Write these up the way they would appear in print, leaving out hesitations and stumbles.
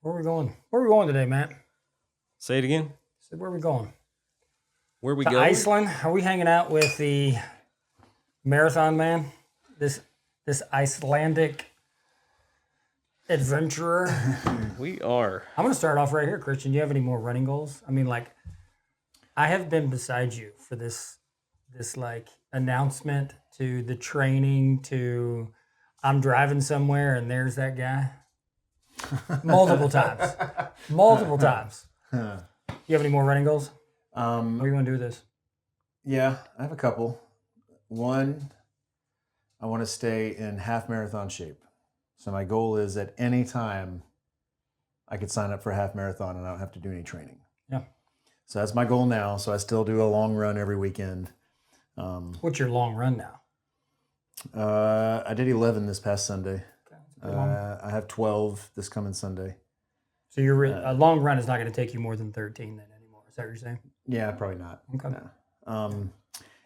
Where are we going? Where are we going today, Matt? Say it again. So where are we going? Where we To going? Iceland? Are we hanging out with the marathon man? This Icelandic adventurer? We are. I'm going to start off right here, Christian. Do you have any more running goals? I mean, like, I have been beside you for this like announcement to the training to I'm driving somewhere and there's that guy. Multiple times. Multiple times. You have any more running goals? What do you want to do with this? Yeah, I have a couple. One, I want to stay in half marathon shape. So my goal is at any time I could sign up for a half marathon and I don't have to do any training. Yeah. So that's my goal now. So I still do a long run every weekend. What's your long run now? I did 11 this past Sunday. Okay, I have 12 this coming Sunday. so a long run is not going to take you more than 13 then anymore. Is that what you're saying? Yeah, probably not. Okay. No.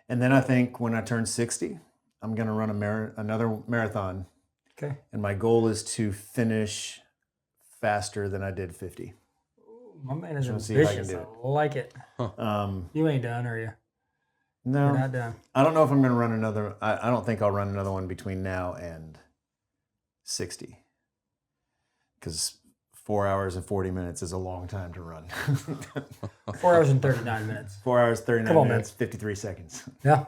And then I think when I turn 60, I'm going to run another marathon. Okay. And my goal is to finish faster than I did 50. My man is Let's see if I can ambitious. do it. I like it. You ain't done, are you? No, You're not done. I don't know if I'm going to run another. I don't think I'll run another one between now and 60. Because 4 hours and 40 minutes is a long time to run. 4 hours and 39 minutes. 4 hours, 39 Come on, minutes, 53 seconds. Yeah.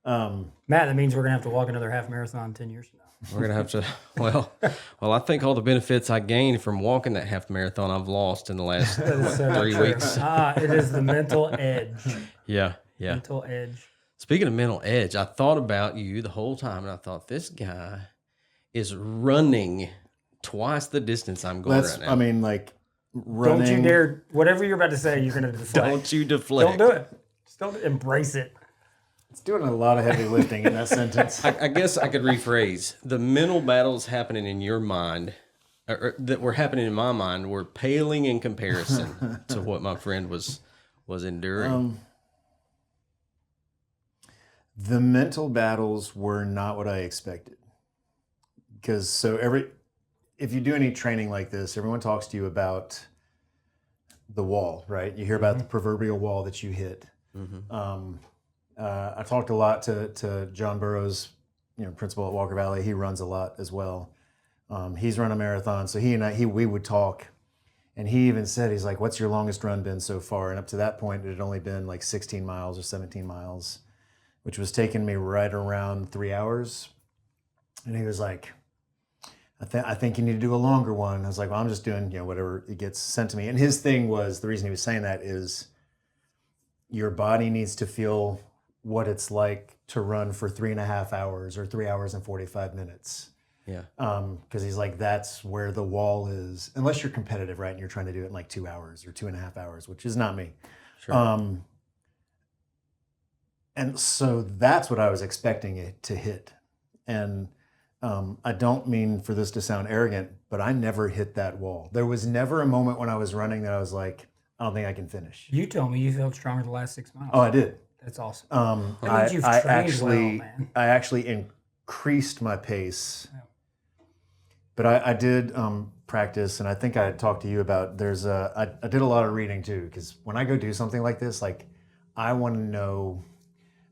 Um, Matt, that means we're going to have to walk another half marathon 10 years from now. We're gonna have to. Well, I think all the benefits I gained from walking that half marathon I've lost in the last That is so 3 true. weeks. It is the mental edge. Yeah. Mental edge. Speaking of mental edge, I thought about you the whole time, and I thought this guy is running twice the distance I'm going right now. I mean, like running. Don't you dare, whatever you're about to say, you're going to deflect. Don't you deflect? Don't do it. Just don't embrace it. It's doing a lot of heavy lifting in that sentence. I guess I could rephrase the mental battles happening in your mind, or that were happening in my mind, were paling in comparison to what my friend was enduring. The mental battles were not what I expected. Because if you do any training like this, everyone talks to you about the wall, right? You hear about the proverbial wall that you hit. I talked a lot to John Burroughs, principal at Walker Valley. He runs a lot as well. He's run a marathon, so we would talk, and he even said, he's like, "What's your longest run been so far?" And up to that point, it had only been like 16 miles or 17 miles, which was taking me right around 3 hours. And he was like, I think you need to do a longer one. I was like, well, I'm just doing whatever it gets sent to me. And his thing was, the reason he was saying that is your body needs to feel what it's like to run for 3.5 hours or 3 hours and 45 minutes. Yeah. Because he's like, that's where the wall is, unless you're competitive, right? And you're trying to do it in like 2 hours or 2.5 hours, which is not me. Sure. And so that's what I was expecting it to hit. And I don't mean for this to sound arrogant, but I never hit that wall. There was never a moment when I was running that I was like, I don't think I can finish. You told me you felt stronger the last 6 miles. Oh, I did. That's awesome. I That means you've trained well, man. I actually increased my pace, Yeah. but I did practice, and I think I talked to you about. I did a lot of reading too, because when I go do something like this, like I want to know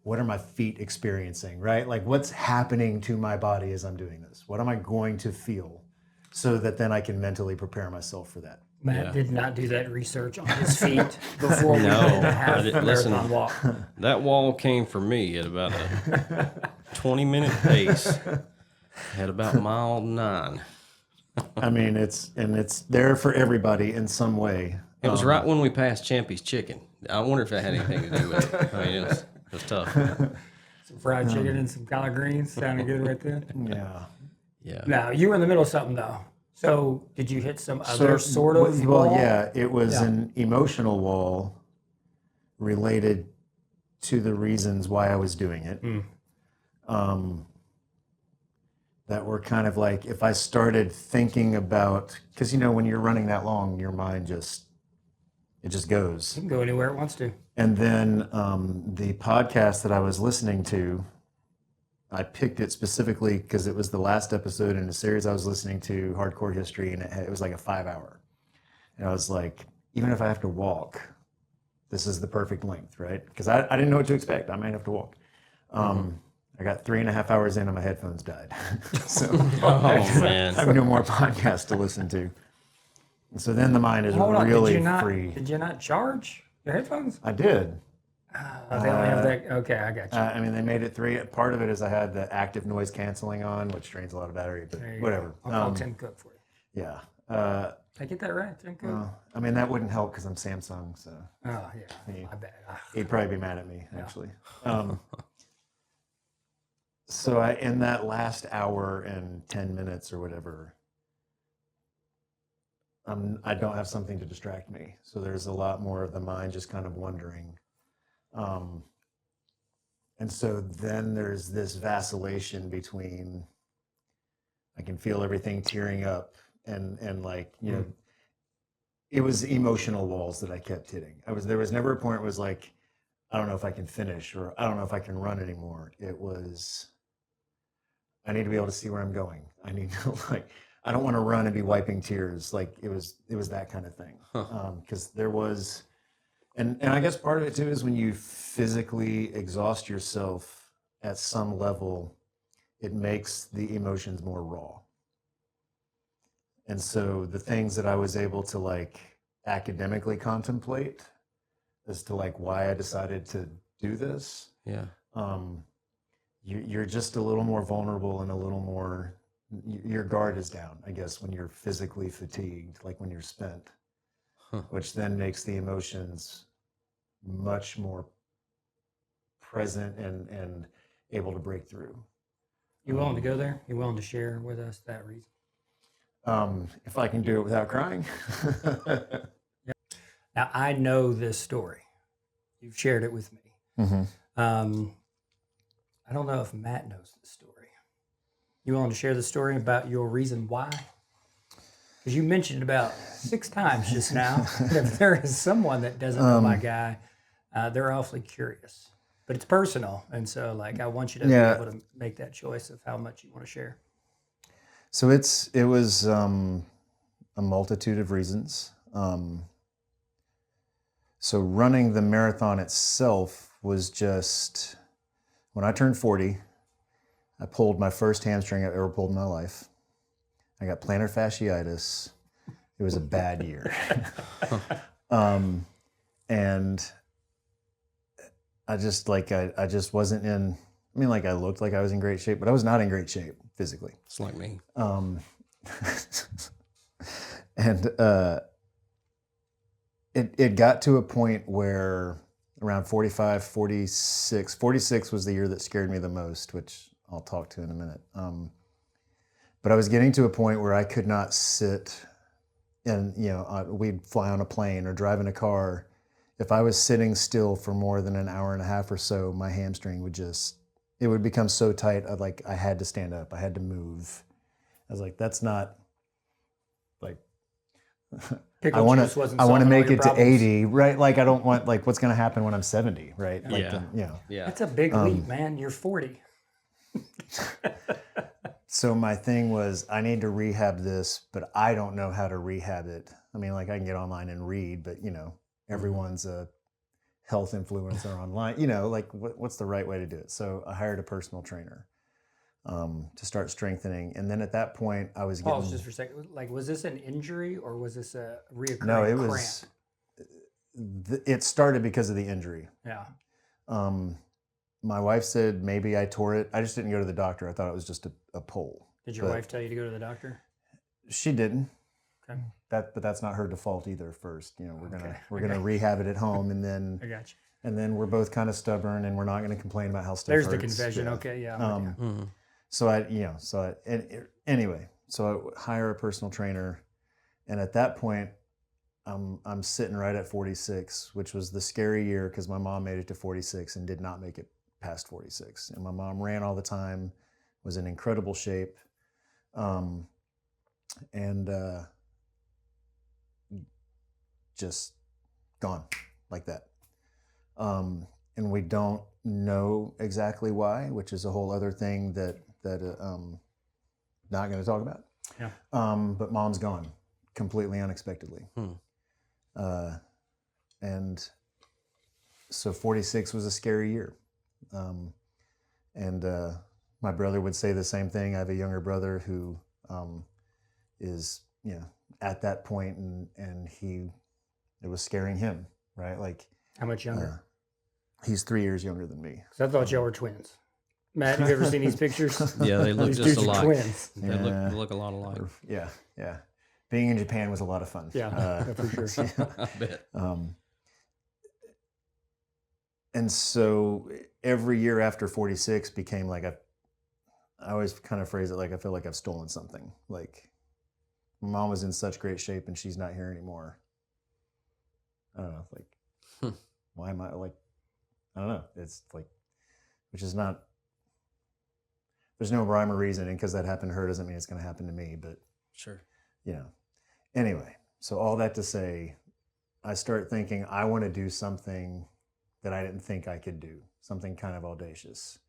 what are my feet experiencing, right? Like what's happening to my body as I'm doing this? What am I going to feel, so that then I can mentally prepare myself for that. Matt did not do that research on his feet before we did a half marathon walk. That wall came for me at about a 20-minute pace at about mile 9. I mean, it's there for everybody in some way. It was right when we passed Champy's Chicken. I wonder if that had anything to do with it. I mean, it was tough. Some fried chicken and some collard greens. Sounded good right there. Yeah. Now, you were in the middle of something, though. So, did you hit some other sort of well, wall? yeah, it was an emotional wall related to the reasons why I was doing it. That were kind of like, if I started thinking about, because when you're running that long, your mind just goes. It can go anywhere it wants to. And then the podcast that I was listening to, I picked it specifically because it was the last episode in a series I was listening to, Hardcore History, and it was like a 5 hour. And I was like, even if I have to walk, this is the perfect length, right? Because I didn't know what to expect. I might have to walk. I got 3.5 hours in and my headphones died. So Oh, I man. have no more podcasts to listen to. And so then the mind is Hold on, really did free. you not charge your headphones? I did. They only have that. Okay, I got you. I mean, they made it 3. Part of it is I had the active noise canceling on, which drains a lot of battery, but There you whatever. go. I'll call Tim Cook for you. Yeah. Did I get that right, Tim Cook? I mean, that wouldn't help because I'm Samsung, so Oh, yeah. My bad. he'd probably be mad at me, actually. So in that last hour and 10 minutes or whatever, I don't have something to distract me. So there's a lot more of the mind just kind of wondering. And so then there's this vacillation between, I can feel everything tearing up and like, you know, it was emotional walls that I kept hitting. There was never a point where it was like, I don't know if I can finish or I don't know if I can run anymore. It was, I need to be able to see where I'm going. I need to I don't want to run and be wiping tears. Like it was that kind of thing. Because there was, and I guess part of it too is when you physically exhaust yourself at some level, it makes the emotions more raw. And so the things that I was able to like academically contemplate as to like why I decided to do this, Yeah. you're just a little more vulnerable and a little more, your guard is down, I guess, when you're physically fatigued, like when you're spent, which then makes the emotions much more present and able to break through. You willing to go there? You willing to share with us that reason? If I can do it without crying. Now, I know this story. You've shared it with me. Mm-hmm. I don't know if Matt knows the story. You willing to share the story about your reason why? Because you mentioned about 6 times just now that if there is someone that doesn't know my guy, they're awfully curious. But it's personal, and so like I want you to be able to make that choice of how much you want to share. So it was a multitude of reasons. So running the marathon itself was just, when I turned 40, I pulled my first hamstring I've ever pulled in my life. I got plantar fasciitis. It was a bad year. And I just I just wasn't in, I mean, like I looked like I was in great shape, but I was not in great shape physically. It's like me. And it got to a point where around 45, 46 was the year that scared me the most, which I'll talk to in a minute. But I was getting to a point where I could not sit and, we'd fly on a plane or drive in a car. If I was sitting still for more than an hour and a half or so, my hamstring would it would become so tight. I had to stand up. I had to move. I was like, that's not like, I want to make it to 80, right? Like, I don't want, like, what's going to happen when I'm 70, right? Like, Yeah. That's a big leap, man. You're 40. So my thing was, I need to rehab this, but I don't know how to rehab it. I mean, like I can get online and read, but everyone's a health influencer online, like what's the right way to do it? So I hired a personal trainer to start strengthening. And then at that point I was getting... Pause just for a second. Like, was this an injury or was this a reoccurring cramp? No, it was, it started because of the injury. Yeah. My wife said maybe I tore it. I just didn't go to the doctor. I thought it was just a pull. Did your wife tell you to go to the doctor? She didn't. Okay. But that's not her default either. First, we're gonna rehab it at home, and then I got you. And then we're both kind of stubborn, and we're not going to complain about how stuff There's hurts. the confession. Yeah. Okay, yeah. So I hire a personal trainer, and at that point, I'm sitting right at 46, which was the scary year because my mom made it to 46 and did not make it past 46. And my mom ran all the time, was in incredible shape, and just gone like that. And we don't know exactly why, which is a whole other thing that not going to talk about. Yeah. But mom's gone completely unexpectedly. And so 46 was a scary year. And my brother would say the same thing. I have a younger brother who is, at that point, and it was scaring him, right? Like, How much younger? he's 3 years younger than me. Because I thought y'all were twins. Matt, have you ever seen these pictures? Yeah, they look These just dudes are alike. twins. They look a lot alike. Yeah, yeah. Being in Japan was a lot of fun. Yeah, for sure. I bet. And so every year after 46 became like I always kind of phrase it like I feel like I've stolen something. Like, my mom was in such great shape and she's not here anymore. I don't know, like, why am I like, I don't know. It's like, which is not, there's no rhyme or reason, and because that happened to her doesn't mean it's going to happen to me, but Sure. Anyway, so all that to say, I start thinking I want to do something that I didn't think I could do, something kind of audacious.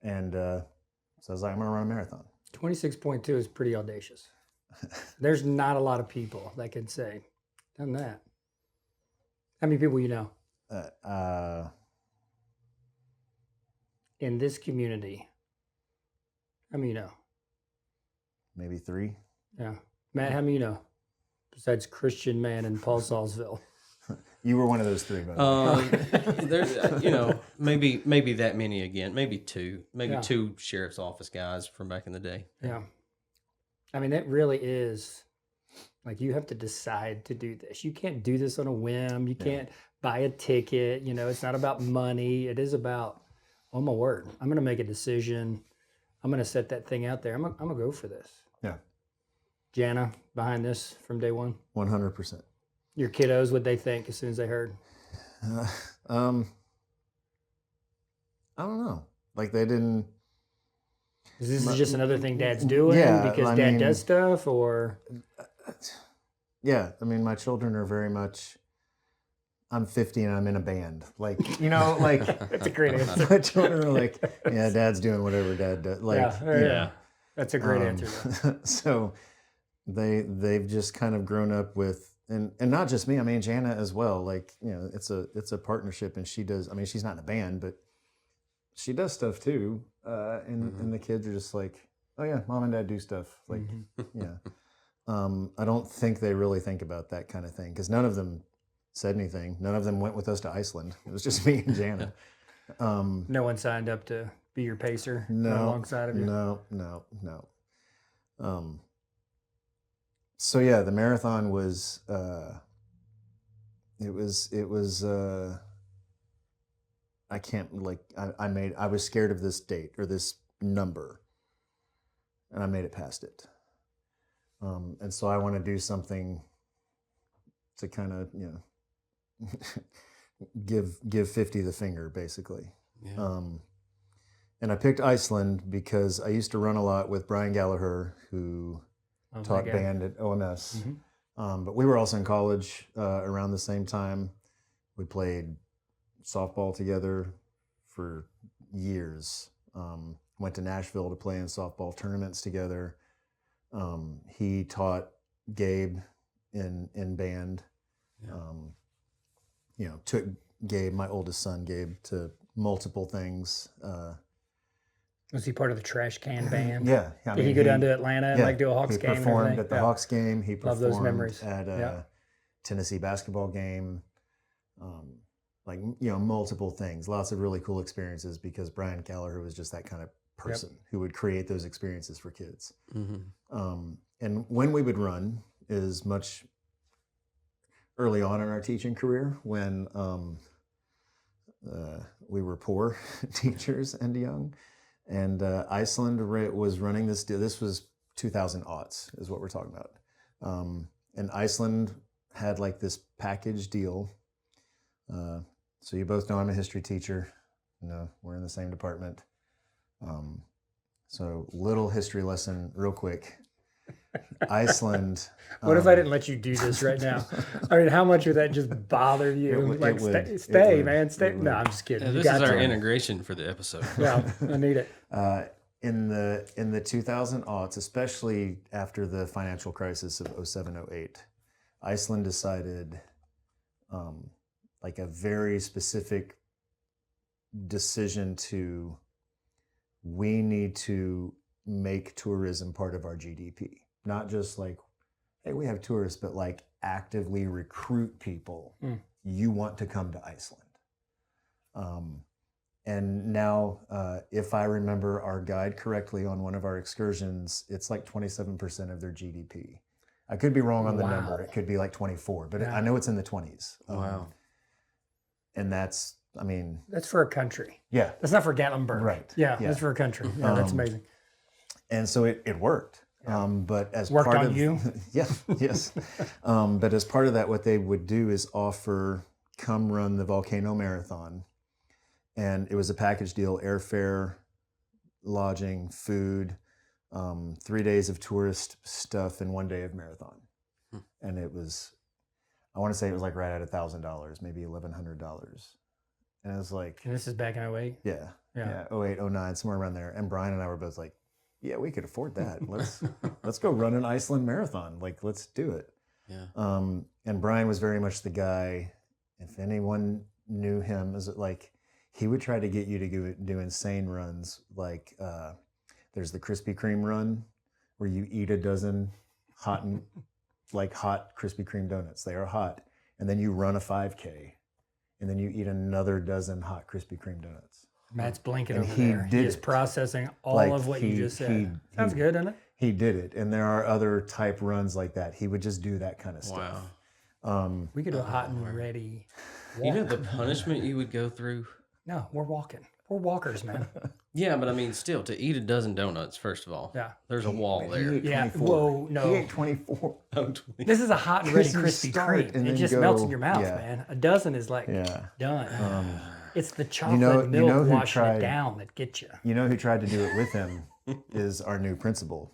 And so I was like, I'm going to run a marathon. 26.2 is pretty audacious. There's not a lot of people that can say, done that. How many people you know? In this community, how many you know? Maybe 3. Yeah. Matt, how many you know? Besides Christian Mann and Paul Salisville. You were one of those 3, by the way. There's, maybe that many again, maybe 2, Yeah. 2 sheriff's office guys from back in the day. Yeah. I mean, it really is like you have to decide to do this. You can't do this on a whim. You can't buy a ticket. It's not about money. It is about, oh my word, I'm going to make a decision. I'm going to set that thing out there. I'm going to go for this. Yeah. Jana, behind this from day one? 100%. Your kiddos, what'd they think as soon as they heard? I don't know. Like, they didn't. Is this just another thing Dad's doing because Dad does stuff, or? Yeah, I mean, my children are very much. I'm 50 and I'm in a band. Like, like. That's a great answer. My children are like, yeah, Dad's doing whatever Dad does. Like, yeah. That's a great answer. Though. So, they've just kind of grown up with. And not just me, I mean, Jana as well. Like, it's a partnership, and she does, I mean, she's not in a band, but she does stuff too. And the kids are just like, oh yeah, Mom and Dad do stuff. Like, yeah. I don't think they really think about that kind of thing, because none of them said anything. None of them went with us to Iceland. It was just me and Jana. No one signed up to be your pacer alongside of you? No. So yeah, the marathon was, it was, I can't, like, I was scared of this date or this number, and I made it past it. And so I want to do something to kind of, give 50 the finger, basically. Yeah. And I picked Iceland because I used to run a lot with Brian Gallagher, who taught band at OMS. But we were also in college around the same time. We played softball together for years. Went to Nashville to play in softball tournaments together. He taught Gabe in band. Took Gabe, my oldest son, Gabe, to multiple things. Was he part of the Trash Can Band? Yeah. Did he go down to Atlanta and do a Hawks game? He performed at the Hawks game. He Love those performed memories. at a Tennessee basketball game. Multiple things. Lots of really cool experiences, because Brian Gallagher was just that kind of person who would create those experiences for kids. And when we would run is much early on in our teaching career, when we were poor teachers and young. And Iceland was running this deal. This was 2000 aughts is what we're talking about. And Iceland had like this package deal. So you both know I'm a history teacher. We're in the same department. So little history lesson real quick. Iceland. What if I didn't let you do this right now? I mean, how much would that just bother you? Stay, man. No, I'm just kidding. This is our integration for the episode. Yeah, I need it. in the 2000 aughts, especially after the financial crisis of 07, 08, Iceland decided like a very specific decision to, we need to make tourism part of our GDP. Not just like, hey, we have tourists, but like actively recruit people. You want to come to Iceland. And now, if I remember our guide correctly on one of our excursions, it's like 27% of their GDP. I could be wrong on the number. It could be like 24, but I know it's in the 20s. Wow. And that's, I mean, That's for a country. yeah. That's not for Gatlinburg. Right. Yeah, Yeah. that's for a country. Yeah, that's amazing. And so it worked. But as Worked part on of you? yeah, yes. But as part of that, what they would do is offer, come run the Volcano Marathon. And it was a package deal: airfare, lodging, food, 3 days of tourist stuff, and 1 day of marathon. And it was, I want to say it was like right at $1,000, maybe $1,100. And it was like, And this is back in 08? yeah, Yeah. 08, 09, somewhere around there. And Brian and I were both like, yeah, we could afford that. Let's go run an Iceland marathon. Like, let's do it. Yeah. And Brian was very much the guy, if anyone knew him, as like, he would try to get you to do insane runs. Like, there's the Krispy Kreme run where you eat a dozen hot Krispy Kreme donuts. They are hot. And then you run a 5K. And then you eat another dozen hot Krispy Kreme donuts. Matt's blinking And over he there. did He is it. processing all Like, of what you just said. Sounds he- good, doesn't it? He did it. And there are other type runs like that. He would just do that kind of stuff. Wow. We could do a hot and ready walk. You know the punishment you would go through? No, we're walking. We're walkers, man. Yeah, but I mean, still, to eat a dozen donuts, first of all, Yeah. there's a wall He there. ate Yeah, 24. whoa, no. He ate 24. This is a hot and ready 'Cause you Krispy start Kreme. and It then just go- melts in your mouth, yeah. man. A dozen is like Yeah. done. It's the chocolate you know milk who washing it tried- down that gets you. You know who tried to do it with him is our new principal,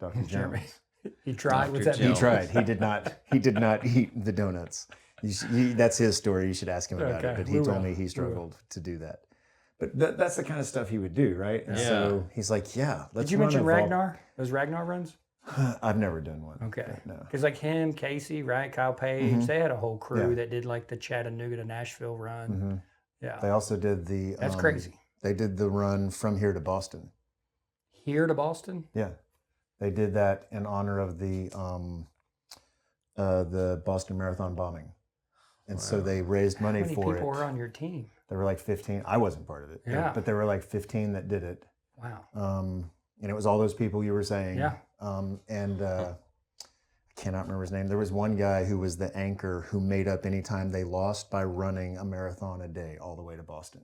Dr. Jones. He tried. What's Dr. that He mean? tried. He did not eat the donuts. That's his story. You should ask him about it. Okay, But he we told will. me he struggled to do that. But that's the kind of stuff he would do, right? And Yeah. so he's like, yeah, let's Did you run mention a vol- Ragnar? Those Ragnar runs? I've never done one. Okay. No. Because like him, Casey, right? Kyle Page, they had a whole crew Mm-hmm. Yeah. that did like the Chattanooga to Nashville run. Yeah. They also did the. That's crazy. They did the run from here to Boston. Here to Boston? Yeah, they did that in honor of the Boston Marathon bombing, and so they raised money How many for people it. were on your team? There were like 15. I wasn't part of it. Yeah. But there were like 15 that did it. Wow. And it was all those people you were saying. Yeah. I cannot remember his name. There was one guy who was the anchor who made up any time they lost by running a marathon a day all the way to Boston.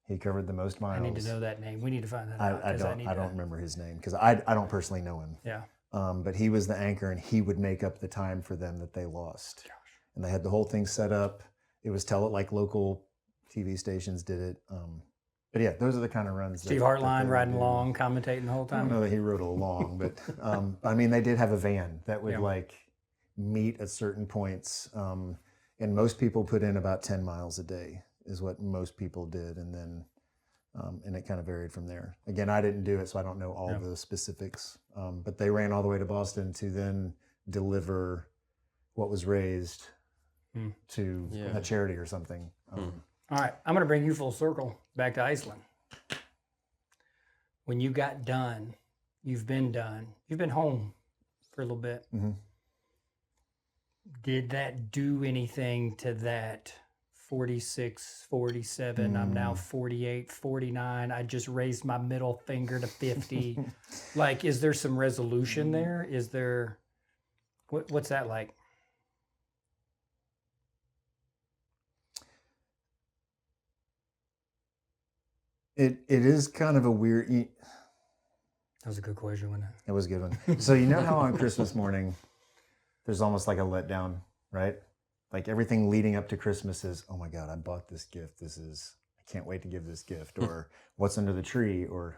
He covered the most miles. I need to know that name. We need to find that out. I 'cause don't. need I to- don't remember his name because I don't personally know him. Yeah. But he was the anchor, and he would make up the time for them that they lost. And they had the whole thing set up. It was like local TV stations did it. But yeah, those are the kind of runs. Steve that Hartline they would riding do. along, commentating the whole I don't time. know that he rode along, but I mean, they did have a van that would Yeah. like meet at certain points. And most people put in about 10 miles a day is what most people did. And then, and it kind of varied from there. Again, I didn't do it, so I don't know all the specifics. But they ran all the way to Boston to then deliver what was raised to Yeah. a charity or something. All right. I'm going to bring you full circle back to Iceland. When you got done, you've been home for a little bit. Mhm. Did that do anything to that 46, 47? I'm now 48, 49. I just raised my middle finger to 50. Like, is there some resolution there? Is there, what's that like? It is kind of a weird. That was a good question, wasn't it? It was a good one. So you know how on Christmas morning, there's almost like a letdown, right? Like everything leading up to Christmas is, oh my God, I bought this gift. I can't wait to give this gift. Or what's under the tree? Or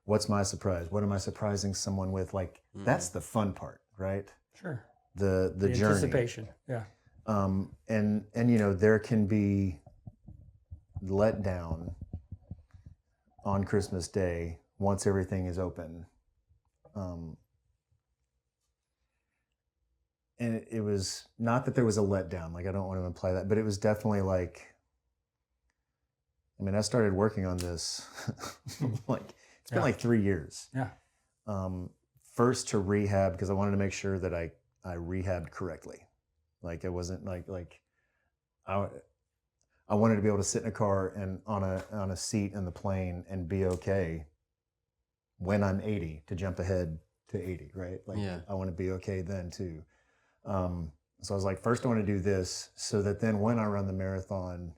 what's my surprise? What am I surprising someone with? Like that's the fun part, right? Sure. The journey. Anticipation. Yeah. And you know, there can be letdown on Christmas Day once everything is open. And it was not that there was a letdown, like I don't want to imply that, but it was definitely like, I mean, I started working on this like it's been like 3 years. Yeah. First to rehab, because I wanted to make sure that I rehabbed correctly. Like it wasn't like I wanted to be able to sit in a car and on a seat in the plane and be okay when I'm 80 to jump ahead to 80, right? Like I want to be okay then too. So I was like, first I want to do this so that then when I run the marathon,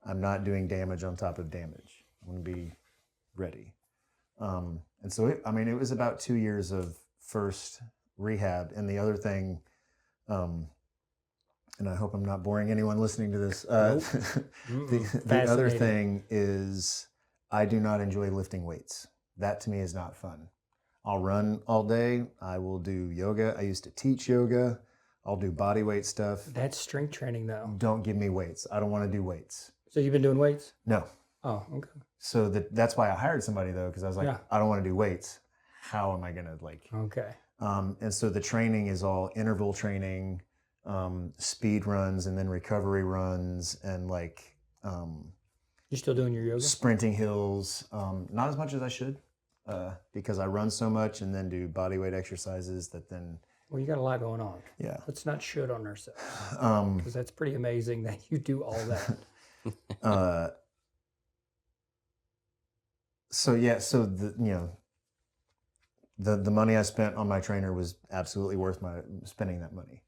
I'm not doing damage on top of damage. I want to be ready. And so, it was about 2 years of first rehab. And the other thing, and I hope I'm not boring anyone listening to this. The other thing is I do not enjoy lifting weights. That to me is not fun. I'll run all day. I will do yoga. I used to teach yoga. I'll do body weight stuff. That's strength training though. Don't give me weights. I don't want to do weights. So you've been doing weights? No. Oh, okay. So that's why I hired somebody though, because I was like, I don't want to do weights. How am I gonna like? Okay. And so the training is all interval training, speed runs, and then recovery runs, and like. You still doing your yoga? Sprinting hills, not as much as I should, because I run so much and then do body weight exercises that then. Well, you got a lot going on. Yeah. Let's not should on ourselves, because that's pretty amazing that you do all that. So the money I spent on my trainer was absolutely worth my spending that money,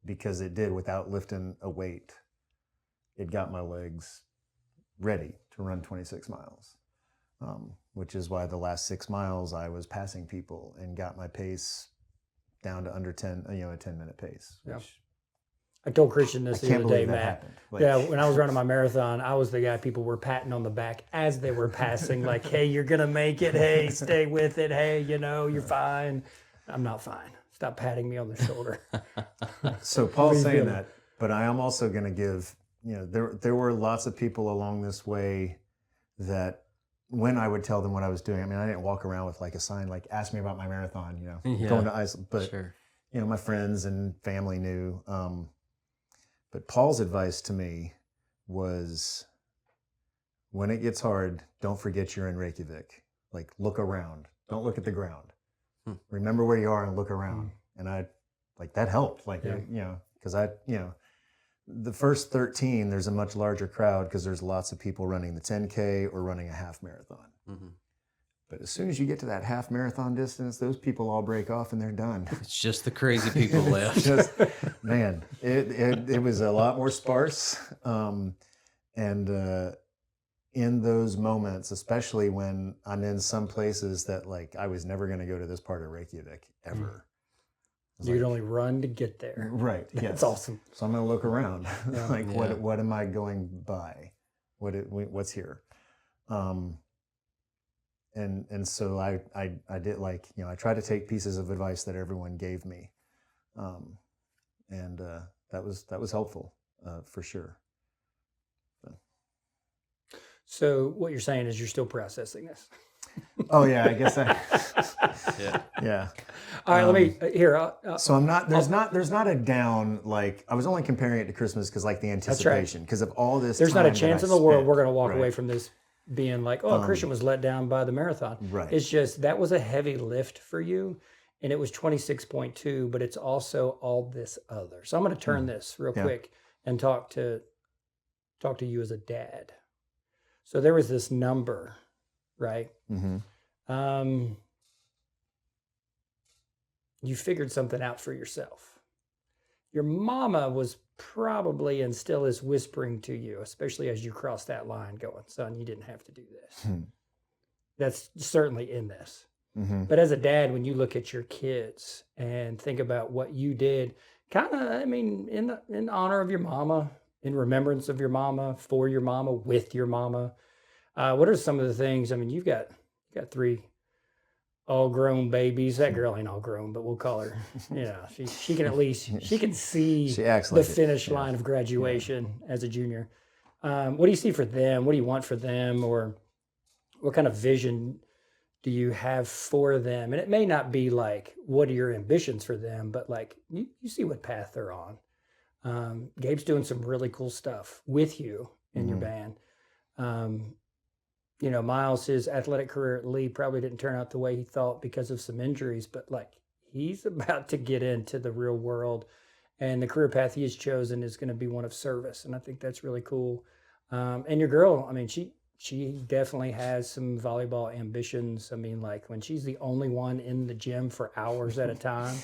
because it did, without lifting a weight, it got my legs ready to run 26 miles, which is why the last 6 miles I was passing people and got my pace down to under 10, a 10-minute pace. Which I told Christian this the other day, Matt. Like, when I was running my marathon, I was the guy people were patting on the back as they were passing, like, hey, you're going to make it. Hey, stay with it. Hey, you're fine. I'm not fine. Stop patting me on the shoulder. So Paul's saying that, but I am also going to give, there were lots of people along this way that when I would tell them what I was doing, I didn't walk around with like a sign, like, ask me about my marathon, going to Iceland, but my friends and family knew. But Paul's advice to me was, when it gets hard, don't forget you're in Reykjavik. Like, look around. Don't look at the ground. Remember where you are and look around. And that helped. Because the first 13, there's a much larger crowd because there's lots of people running the 10K or running a half marathon. Mm-hmm. But as soon as you get to that half marathon distance, those people all break off and they're done. It's just the crazy people left. Man, it was a lot more sparse. And in those moments, especially when I'm in some places that like I was never going to go to this part of Reykjavik ever. You'd only run to get there. Right. That's awesome. So I'm going to look around. What am I going by? What's here? And so I did, I tried to take pieces of advice that everyone gave me. And that was helpful for sure. So what you're saying is you're still processing this. Oh yeah, I guess yeah. All right, let me here. So I'm not. There's not a down. Like, I was only comparing it to Christmas because like the anticipation, because of all this. There's not a chance in the world we're going to walk away from this being like, oh, Christian was let down by the marathon. Right. It's just that was a heavy lift for you, and it was 26.2, but it's also all this other. So I'm going to turn this real quick and talk to you as a dad. So there was this number, right? Mm-hmm. You figured something out for yourself. Your mama was probably and still is whispering to you, especially as you cross that line going, son, you didn't have to do this. That's certainly in this. Mm-hmm. But as a dad, when you look at your kids and think about what you did, kind of, in honor of your mama, in remembrance of your mama, for your mama, with your mama, what are some of the things? You've got 3 all-grown babies. That girl ain't all grown, but we'll call her. She can at least she can see the finish line of graduation as a junior. What do you see for them? What do you want for them, or what kind of vision do you have for them? And it may not be like, what are your ambitions for them? But like, you see what path they're on. Gabe's doing some really cool stuff with you in your band. You know, Miles, his athletic career at Lee probably didn't turn out the way he thought because of some injuries, but like he's about to get into the real world, and the career path he has chosen is going to be one of service. And I think that's really cool. And your girl, I mean, she definitely has some volleyball ambitions. I mean, like when she's the only one in the gym for hours at a time.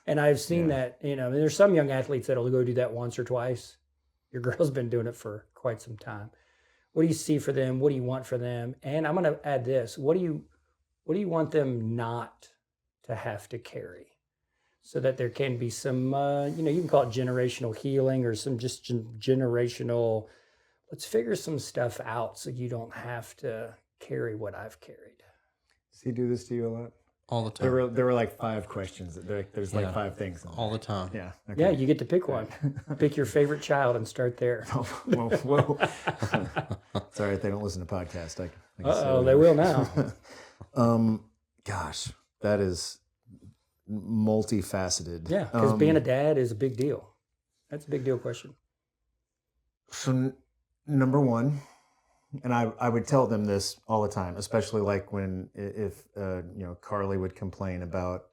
And I've seen that, you know, there's some young athletes that'll go do that once or twice. Your girl's been doing it for quite some time. What do you see for them? What do you want for them? And I'm going to add this. What do you want them not to have to carry, so that there can be some, you know, you can call it generational healing or some just generational, let's figure some stuff out so you don't have to carry what I've carried. Does he do this to you a lot? All the time. There were like 5 questions. There's like 5 things. All the time. Yeah. Okay. Yeah, you get to pick one. Pick your favorite child and start there. Whoa. It's all right. They don't listen to podcasts. I can say Uh-oh, they will now. Gosh, that is multifaceted. Yeah, because being a dad is a big deal. That's a big deal question. So number one, and I would tell them this all the time, especially like if Carly would complain about,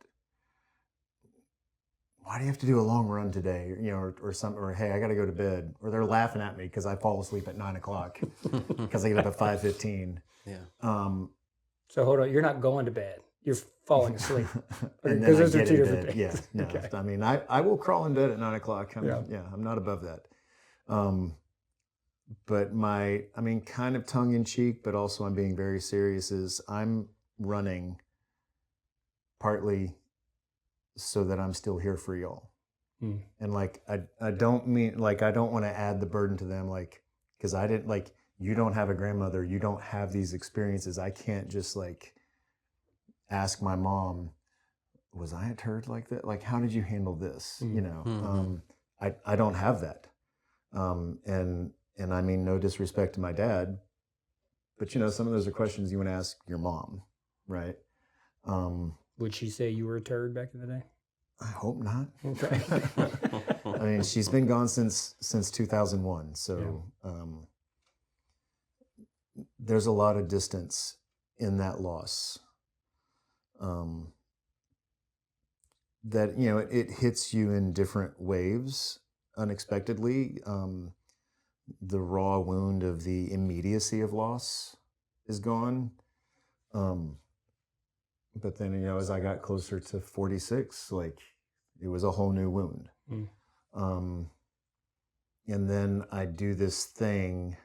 why do you have to do a long run today? Or something, or hey, I got to go to bed. Or they're laughing at me because I fall asleep at 9:00 because I get up at 5:15. Yeah. So hold on, you're not going to bed. You're falling asleep. And Because then those I are get two in different bed. things. Yeah, no. Okay. I mean, I will crawl in bed at 9:00. I'm not above that. But kind of tongue in cheek, but also I'm being very serious, is I'm running partly so that I'm still here for y'all. And like, I don't mean, like, I don't want to add the burden to them, like, because I didn't, like, you don't have a grandmother, you don't have these experiences. I can't just like ask my mom, was I a turd like that? Like, how did you handle this? I don't have that. And I mean, no disrespect to my dad, but some of those are questions you want to ask your mom, right? Would she say you were a turd back in the day? I hope not. Okay. I mean, she's been gone since 2001, so there's a lot of distance in that loss. That it hits you in different waves unexpectedly. The raw wound of the immediacy of loss is gone. But then, as I got closer to 46, like, it was a whole new wound. And then I do this thing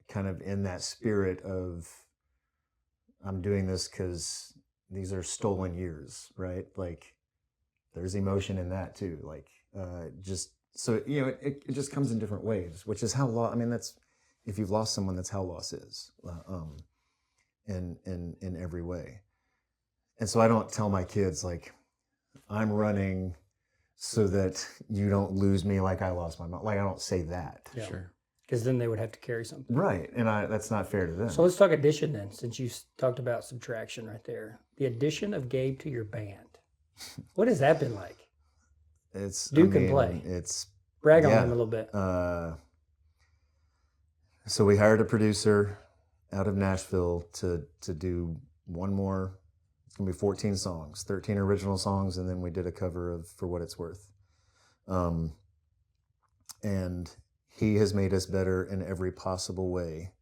kind of in that spirit of, I'm doing this because these are stolen years, right? Like, there's emotion in that too. Like, so, it just comes in different waves, which is how that's, if you've lost someone, that's how loss is, in every way. And so I don't tell my kids, like, I'm running so that you don't lose me like I lost my mom. Like, I don't say that. Yeah. Sure. Because then they would have to carry something. Right. And that's not fair to them. So let's talk addition then, since you talked about subtraction right there. The addition of Gabe to your band. What has that been like? Duke can play. It's brag on him a little bit. So we hired a producer out of Nashville to do one more. It's gonna be 14 songs, 13 original songs, and then we did a cover of For What It's Worth. And he has made us better in every possible way.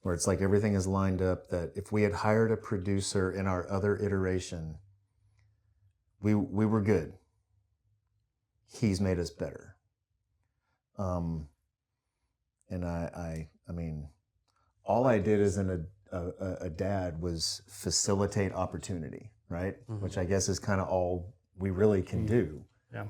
Where it's like everything is lined up that if we had hired a producer in our other iteration, we were good. He's made us better. And I mean, all I did as a dad was facilitate opportunity, right? Mm-hmm. Which I guess is kind of all we really can do. Yeah.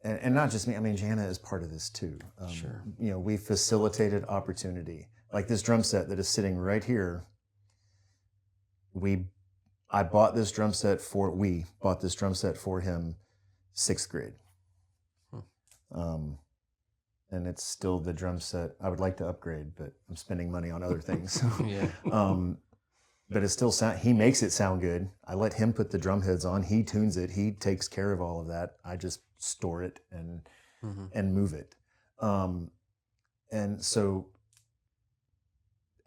And not just me. I mean, Jana is part of this too. Sure. We facilitated opportunity. Like this drum set that is sitting right here. We bought this drum set for him 6th grade. and it's still the drum set. I would like to upgrade, but I'm spending money on other things. So, Yeah. but it still he makes it sound good. I let him put the drum heads on. He tunes it. He takes care of all of that. I just store it and move it. And so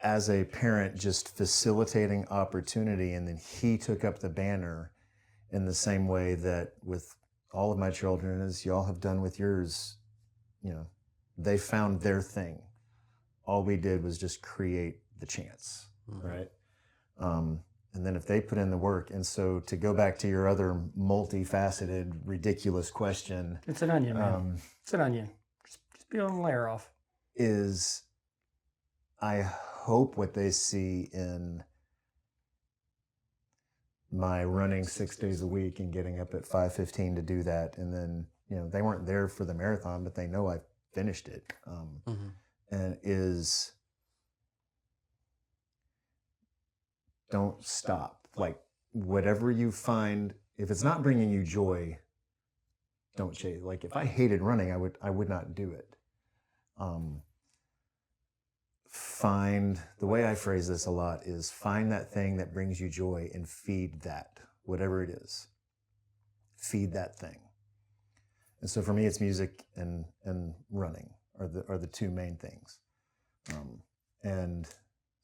as a parent, just facilitating opportunity, and then he took up the banner in the same way that with all of my children, as y'all have done with yours, they found their thing. All we did was just create the chance, right? And then if they put in the work, and so to go back to your other multifaceted, ridiculous question. It's an onion, man. It's an onion. Just peel the layer off. Is I hope what they see in my running 6 days a week and getting up at 5:15 to do that. And then, they weren't there for the marathon, but they know I finished it. And is don't stop. Like, whatever you find, if it's not bringing you joy, don't chase. Like, if I hated running, I would not do it. Find, the way I phrase this a lot is find that thing that brings you joy and feed that, whatever it is. Feed that thing. And so for me, it's music and running are the two main things. And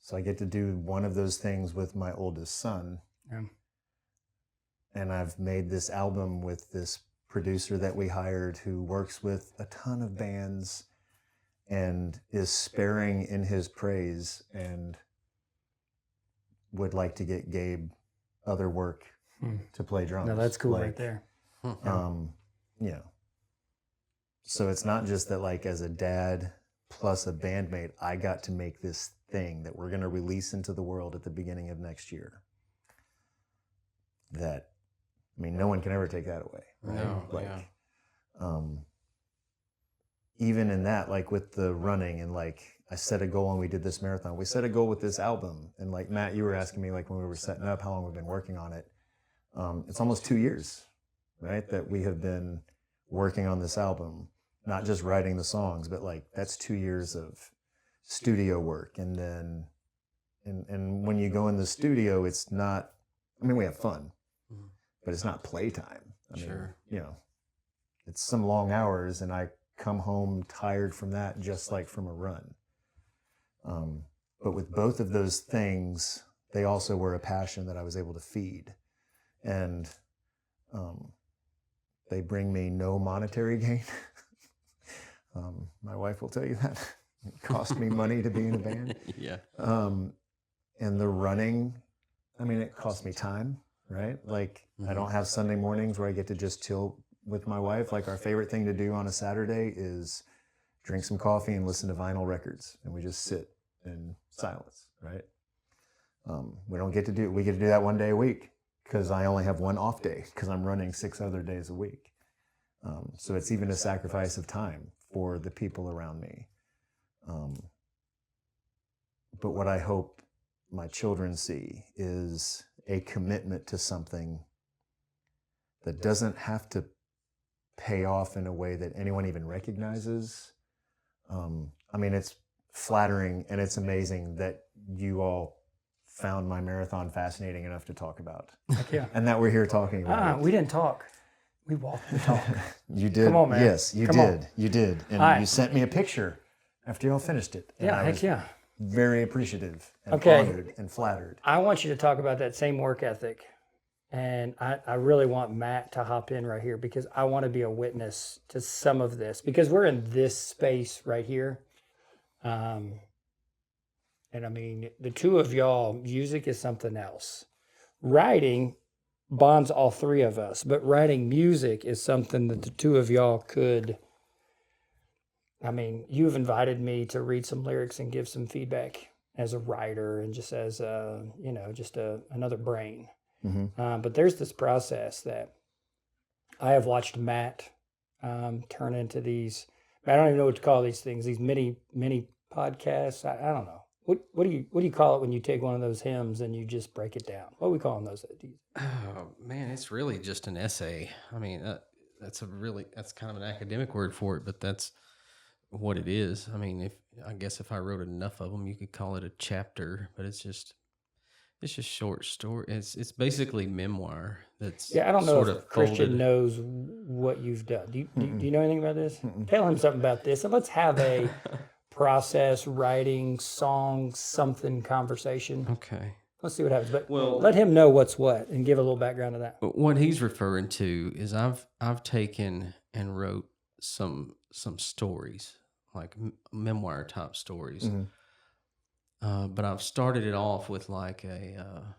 so I get to do one of those things with my oldest son. Yeah. And I've made this album with this producer that we hired who works with a ton of bands and is sparing in his praise and would like to get Gabe other work to play drums. No, that's cool right there. So it's not just that, like, as a dad plus a bandmate, I got to make this thing that we're going to release into the world at the beginning of next year. That, no one can ever take that away. Right? Even in that, like with the running, and like I set a goal and we did this marathon. We set a goal with this album, and like Matt, you were asking me, like, when we were setting up, how long we've been working on it. It's almost 2 years, right, that we have been working on this album. Not just writing the songs, but like that's 2 years of studio work. And then, and when you go in the studio, it's not, we have fun, but it's not playtime. Sure. It's some long hours, and I come home tired from that, just like from a run. But with both of those things, they also were a passion that I was able to feed. And they bring me no monetary gain. My wife will tell you that. It cost me money to be in a band. Yeah. And the running, it cost me time, right? Like, I don't have Sunday mornings where I get to just chill with my wife. Like, our favorite thing to do on a Saturday is drink some coffee and listen to vinyl records. And we just sit in silence, right? We get to do that one day a week because I only have one off day because I'm running 6 other days a week. So it's even a sacrifice of time for the people around me. But what I hope my children see is a commitment to something that doesn't have to pay off in a way that anyone even recognizes. It's flattering and it's amazing that you all found my marathon fascinating enough to talk about. Heck yeah. And that we're here talking about it. We didn't talk. We walked the talk. You did. Come on, man. Yes, you Come did. on. You did. And All right. you sent me a picture after y'all finished it. And Yeah, I heck was yeah. very appreciative and Okay. honored and flattered. I want you to talk about that same work ethic. And I really want Matt to hop in right here because I want to be a witness to some of this because we're in this space right here. And the two of y'all, music is something else. Writing bonds all three of us, but writing music is something that the two of y'all could. You've invited me to read some lyrics and give some feedback as a writer and just as another brain. Mm-hmm. But there's this process that I have watched Matt turn into these. I don't even know what to call these things. These mini podcasts. I don't know. What do you call it when you take one of those hymns and you just break it down? What are we calling those? Oh man, it's really just an essay. That's kind of an academic word for it, but that's what it is. I mean, I guess if I wrote enough of them, you could call it a chapter, but it's just short story. It's basically memoir. That's Yeah, I don't know sort if of Christian folded. knows what you've done. Do you know anything about this? Tell him something about this, and let's have a process, writing, song, something conversation. Okay. Let's see what happens. But Well- let him know what's what and give a little background to that. What he's referring to is I've taken and wrote some stories, like memoir type stories. But I've started it off with like are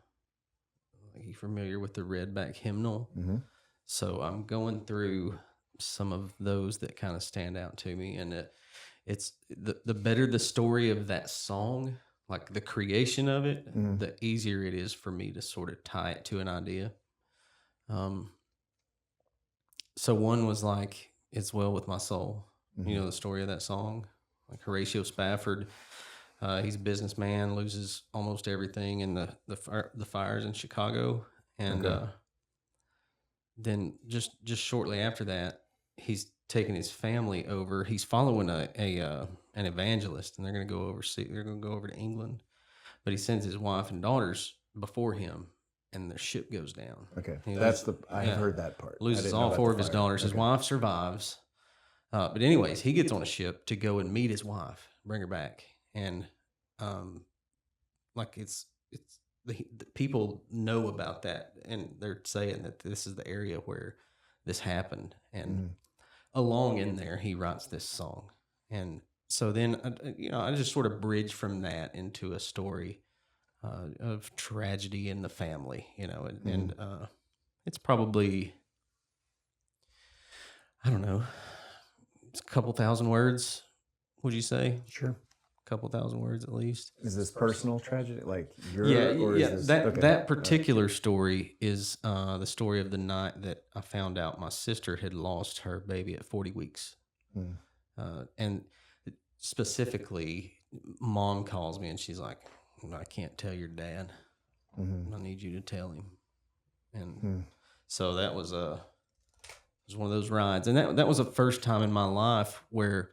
you familiar with the Redback hymnal? So I'm going through some of those that kind of stand out to me, and it's the better the story of that song, like the creation of it, the easier it is for me to sort of tie it to an idea. So one was like, "It's Well With My Soul." You know the story of that song? Like Horatio Spafford, he's a businessman, loses almost everything in the fires in Chicago. And then just shortly after that, he's taking his family over. He's following an evangelist, and they're going to go overseas. They're going to go over to England. But he sends his wife and daughters before him, and their ship goes down. Okay, He that's loses- I have heard that part. I Loses didn't know all about four the of his fire. daughters. His Okay. wife survives. But anyways, he gets on a ship to go and meet his wife, bring her back. And like it's the people know about that, and they're saying that this is the area where this happened. And along in there, he writes this song. And so then, I just sort of bridge from that into a story of tragedy in the family, and it's probably, I don't know, it's a couple thousand words, would you say? Sure. A couple thousand words at least. Is this personal tragedy, like your? Or Yeah. Is this, That particular story is the story of the night that I found out my sister had lost her baby at 40 weeks. And specifically, Mom calls me and she's like, "I can't tell your dad. I need you to tell him." And so that was one of those rides, and that was the first time in my life where,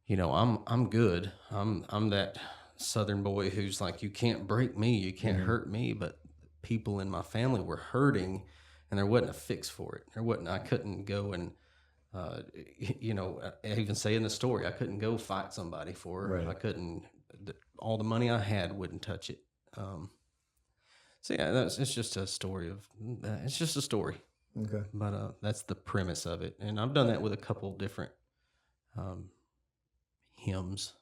I'm good. I'm that Southern boy who's like, you can't break me, you can't hurt me. But people in my family were hurting, and there wasn't a fix for it. I couldn't go and, I even say in the story, I couldn't go fight somebody for her. Right. I couldn't. All the money I had wouldn't touch it. So yeah, it's just a story of. It's just a story. Okay. But that's the premise of it, and I've done that with a couple different hymns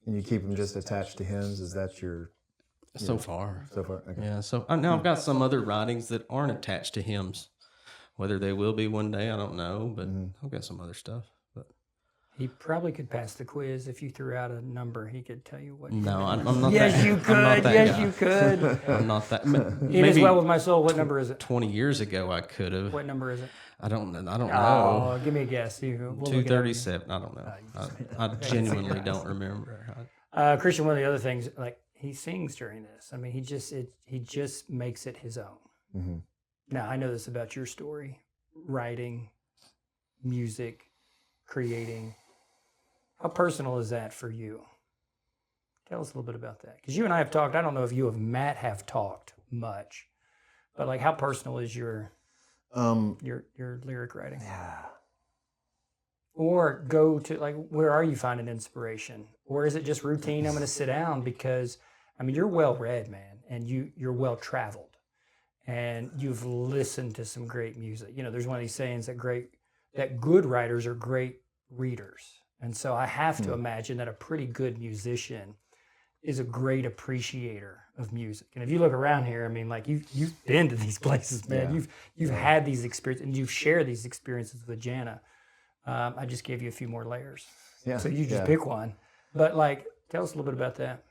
And you keep them just attached to hymns? Is that your so far. so far? Okay. Yeah, so now I've got some other writings that aren't attached to hymns. Whether they will be one day, I don't know, but I've got some other stuff. But He probably could pass the quiz if you threw out a number. He could tell you what. no, I'm not. Yes, that, you I'm not could. that Yes, guy. you could. I'm not that. It is Maybe well with my soul. What number is it? 20 years ago, I could have. What number is it? I don't know. Oh, give me a guess. We'll look it up. 237. I don't know. I genuinely don't remember. Christian, one of the other things, like he sings during this. I mean, he just makes it his own. Now, I know this about your story: writing, music, creating. How personal is that for you? Tell us a little bit about that, because you and I have talked. I don't know if you and Matt have talked much, but like, how personal is your lyric writing? Yeah. Or go to, like, where are you finding inspiration? Or is it just routine? I'm going to sit down because, I mean, you're well read, man, and you're well traveled, and you've listened to some great music. There's one of these sayings that good writers are great readers. And so I have to imagine that a pretty good musician is a great appreciator of music. And if you look around here, I mean, like you've been to these places, man. Yeah. You've had these experiences, and you've shared these experiences with Jana. I just gave you a few more layers. Yeah. So you just pick one. But like, tell us a little bit about that.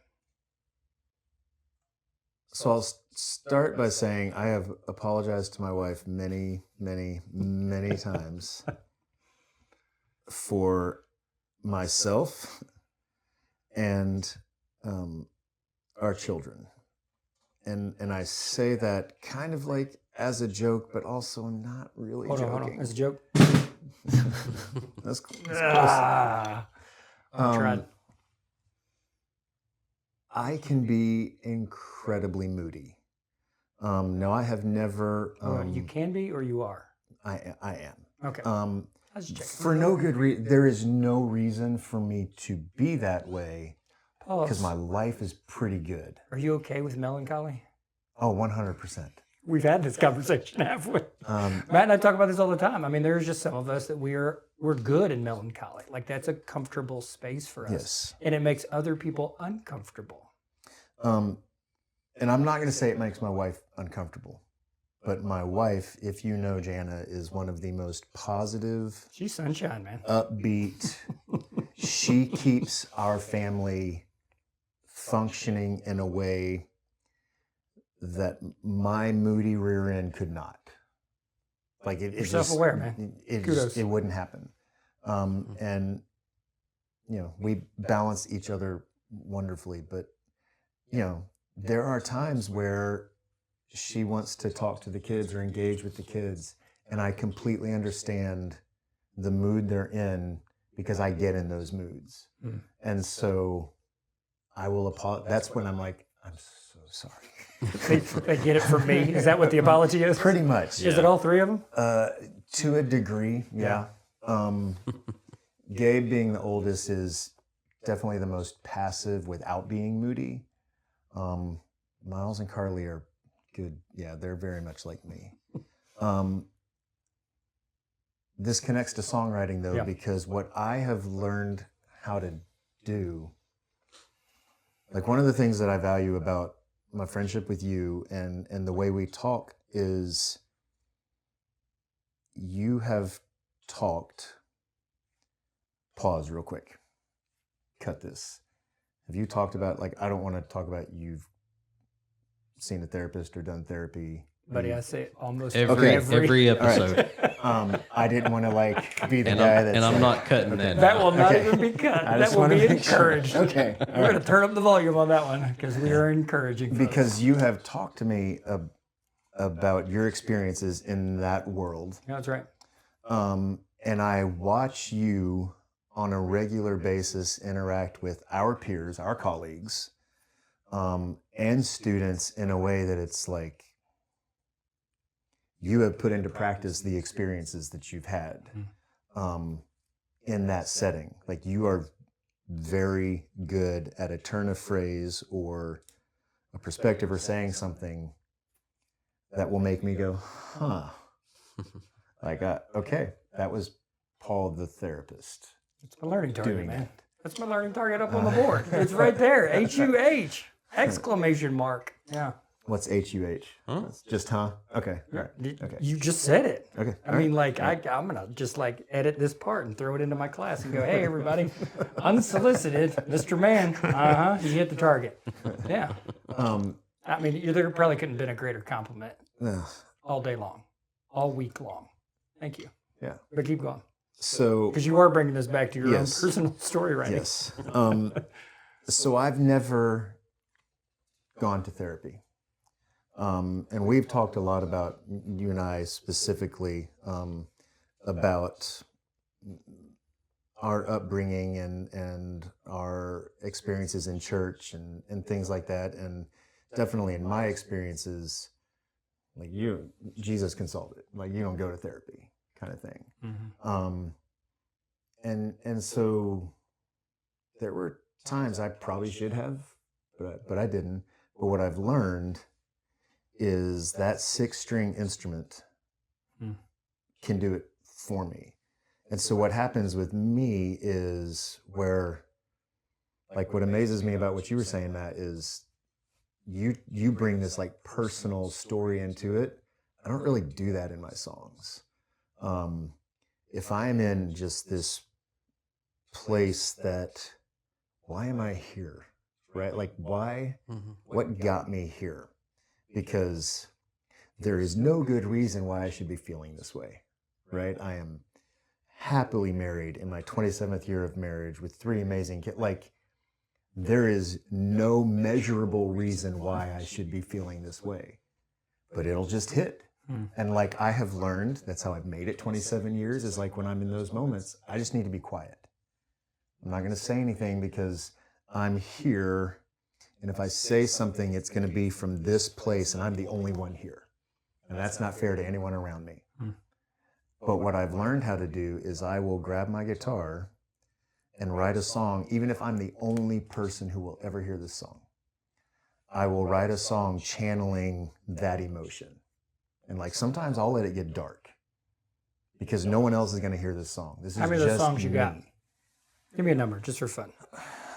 So I'll start by saying I have apologized to my wife many, many, many times for myself and our children. And I say that kind of like as a joke, but also not really Hold joking. on. As a joke. That's close. Ah, I tried. I can be incredibly moody. No, I have never. You can be or you are. I am. Okay. I was just checking. For no good reason. There is no reason for me to be that way because my life is pretty good. Are you okay with melancholy? Oh, 100%. We've had this conversation, haven't we? Matt and I talk about this all the time. I mean, there's just some of us that we're good in melancholy. Like that's a comfortable space for us. Yes. And it makes other people uncomfortable. And I'm not going to say it makes my wife uncomfortable, but my wife, if you know Jana, is one of the most positive, She's sunshine, man. upbeat. She keeps our family functioning in a way that my moody rear end could not. Like You're self-aware, man. Kudos. It wouldn't happen. And we balance each other wonderfully, but there are times where she wants to talk to the kids or engage with the kids, and I completely understand the mood they're in because I get in those moods. And so I will apologize. That's when I'm like, I'm so sorry. They get it from me. Is that what the apology is? Pretty much. Is it all three of them? To a degree, yeah. Gabe being the oldest is definitely the most passive without being moody. Miles and Carly are good. Yeah, they're very much like me. This connects to songwriting though, because what I have learned how to do, like one of the things that I value about my friendship with you and the way we talk is you have talked, pause real quick, cut this. Have you talked about, like, I don't want to talk about you've seen a therapist or done therapy. Buddy, I say it almost every episode. I didn't want to be the guy that's... And I'm not cutting that. That will not even be cut. That will be encouraged. Sure. Okay. We're going to turn up the volume on that one because we are encouraging folks. Because you have talked to me about your experiences in that world. Yeah, that's right. And I watch you on a regular basis interact with our peers, our colleagues, and students in a way that it's like you have put into practice the experiences that you've had in that setting. Like you are very good at a turn of phrase or a perspective or saying something that will make me go, huh. Like, okay, that was Paul the therapist. It's my learning target, doing man. that. That's my learning target up on the board. It's right there. H-U-H. Exclamation mark. Yeah. What's H-U-H? Huh? That's just huh? Okay. All right. Okay. You just said it. Okay. I mean, like, I'm going to just like edit this part and throw it into my class and go, hey, everybody, unsolicited, Mr. Mann. You hit the target. Yeah. I mean, there probably couldn't have been a greater compliment all day long, all week long. Thank you. Yeah. But keep going. So, because you are bringing this back to your Yes. own personal story writing. yes. So I've never gone to therapy. And we've talked a lot about, you and I specifically, about our upbringing and our experiences in church and things like that. And definitely in my experiences, like Jesus can solve it. Like you don't go to therapy kind of thing. And so there were times I probably should have, but I didn't. But what I've learned is that 6-string instrument can do it for me. And so what happens with me is where, like what amazes me about what you were saying, Matt, is you bring this like personal story into it. I don't really do that in my songs. If I'm in just this place that, why am I here? Right? Like why, what got me here? Because there is no good reason why I should be feeling this way, right? I am happily married in my 27th year of marriage with 3 amazing kids. Like there is no measurable reason why I should be feeling this way, but it'll just hit. And like I have learned, that's how I've made it 27 years, is like when I'm in those moments, I just need to be quiet. I'm not going to say anything because I'm here. And if I say something, it's going to be from this place and I'm the only one here. And that's not fair to anyone around me. But what I've learned how to do is I will grab my guitar and write a song, even if I'm the only person who will ever hear this song. I will write a song channeling that emotion. And like sometimes I'll let it get dark because no one else is going to hear this song. This is How many of those just songs you me. got? Give me a number just for fun.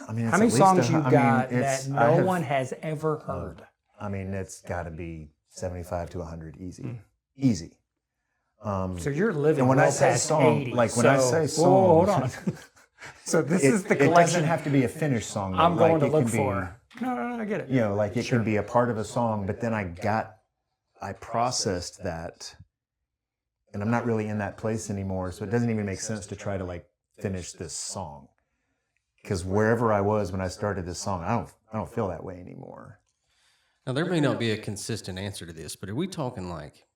I mean, it's How many at least songs a- you I mean, got it's- that I no have- one has ever heard? I mean, it's got to be 75 to 100 easy. Easy. So you're living And when well I say past song, 80. like when I say Whoa, song, hold on. So this is the it doesn't collection have to be a finished song. Though. I'm Like, going to it look can be, for. No, I get it. You know, like it can be a part of a song, but then I processed that, and I'm not really in that place anymore, so it doesn't even make sense to try to like finish this song. Because wherever I was when I started this song, I don't feel that way anymore. Now, there may not be a consistent answer to this, but are we talking like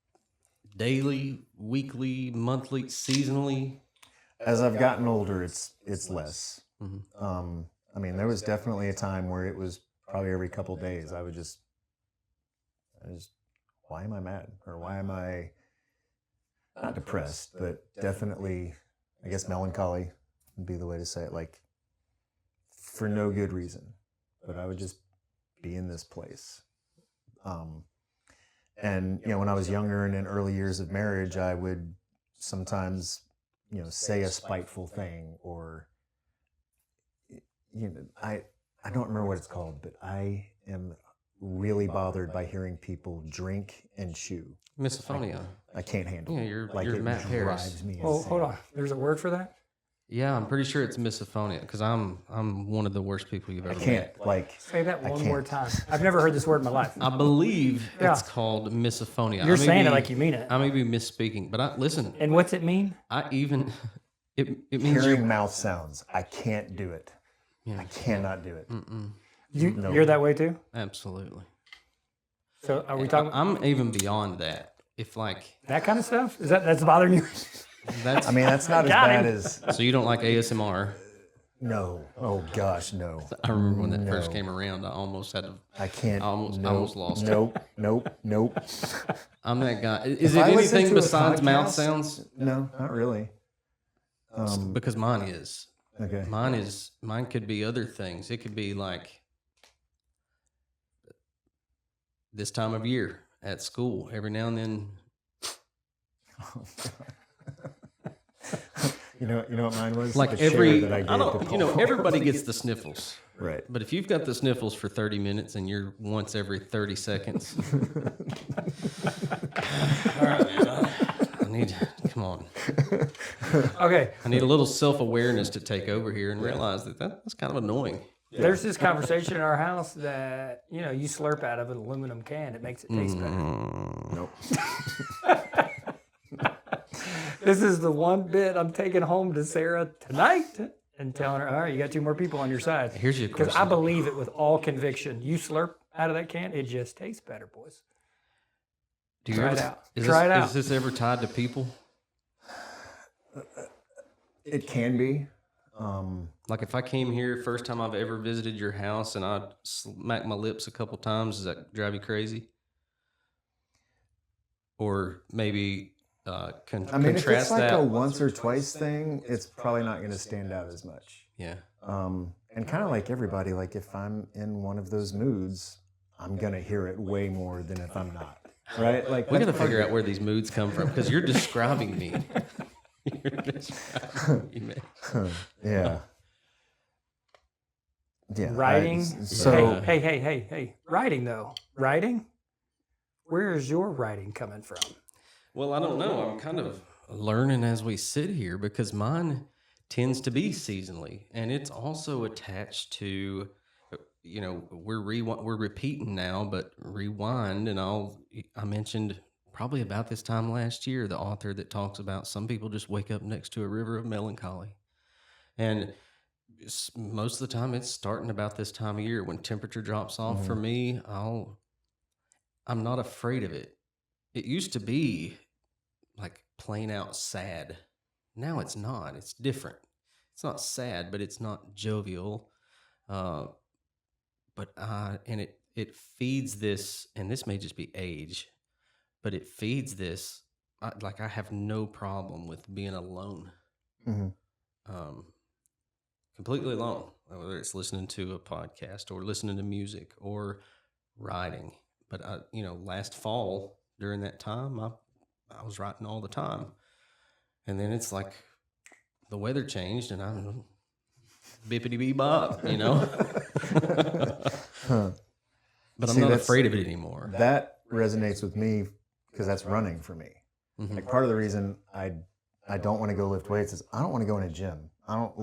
daily, weekly, monthly, seasonally? As I've gotten older, it's less. Mm-hmm. I mean, there was definitely a time where it was probably every couple days. I just, why am I mad? Or why am I not depressed, but definitely, I guess melancholy would be the way to say it. Like, for no good reason, but I would just be in this place. And, you know, when I was younger and in early years of marriage, I would sometimes, you know, say a spiteful thing or, you know, I don't remember what it's called, but I am really bothered by hearing people drink and chew. Misophonia. I can't handle Yeah, it. you're Like it Matt Harris. drives me Oh, insane. hold on. There's a word for that? Yeah, I'm pretty sure it's misophonia because I'm one of the worst people you've I ever can't, met. like, Say that one can't. more time. I've never heard this word in my life. I believe Yeah. it's called misophonia. You're I may saying it be- like you mean it. I may be misspeaking, but listen. And what's it mean? It means hearing mouth sounds. I can't do it. Yeah. I cannot do it. You're that way too? Absolutely. So are we talking I'm even beyond that. If like that kind of stuff? That's bothering you? that's I mean, that's not as Got bad him. as so you don't like ASMR. no. Oh gosh, no. I remember when that first No. came around, I almost had to. I can't. I almost nope, lost it. Nope. I'm that guy. Is If it I listen anything to a besides mouth podcast- sounds? No, not really. Because mine is. Okay. Mine could be other things. It could be like this time of year at school. Every now and then, You know what mine was? like The chair every that I gave to Paul. everybody gets the sniffles. Right. But if you've got the sniffles for 30 minutes and you're once every 30 seconds, all right, man, I need, come on. Okay. I need a little self-awareness to take over here and realize that's kind of annoying. There's this conversation in our house that, you know, you slurp out of an aluminum can, it makes it taste better. Nope. This is the one bit I'm taking home to Sarah tonight and telling her, all right, you got 2 more people on your side. Here's your Because question. I believe it with all conviction. You slurp out of that can, it just tastes better, boys. Do you Try ever, it out. Is Try this, it out. Is this ever tied to people? It can be. Like if I came here, first time I've ever visited your house and I smacked my lips a couple times, does that drive you crazy? Or maybe I mean, if it's contrast like that. a once or twice thing, it's probably not going to stand out as much. Yeah. And kind of like everybody, like if I'm in one of those moods, I'm going to hear it way more than if I'm not. Right? Like We got to figure out where these moods come from because you're describing me. You're describing me, man. Yeah. Yeah. Writing. So Hey. Writing, though. Writing? Where is your writing coming from? Well, I don't know. I'm kind of learning as we sit here because mine tends to be seasonally, and it's also attached to, you know, we're repeating now, but rewind, and I mentioned probably about this time last year the author that talks about some people just wake up next to a river of melancholy, and most of the time it's starting about this time of year when temperature drops off. For me, I'm not afraid of it. it used to be like plain out sad. Now it's not. It's different. It's not sad, but it's not jovial. And it feeds this, and this may just be age, but it feeds this. I have no problem with being alone, completely alone, whether it's listening to a podcast or listening to music or writing. But last fall during that time, I was writing all the time, and then it's like the weather changed, and I'm bippity bebop, But I'm not afraid of it anymore. That resonates with me because that's running for me. Like part of the reason I don't want to go lift weights is I don't want to go in a gym. I don't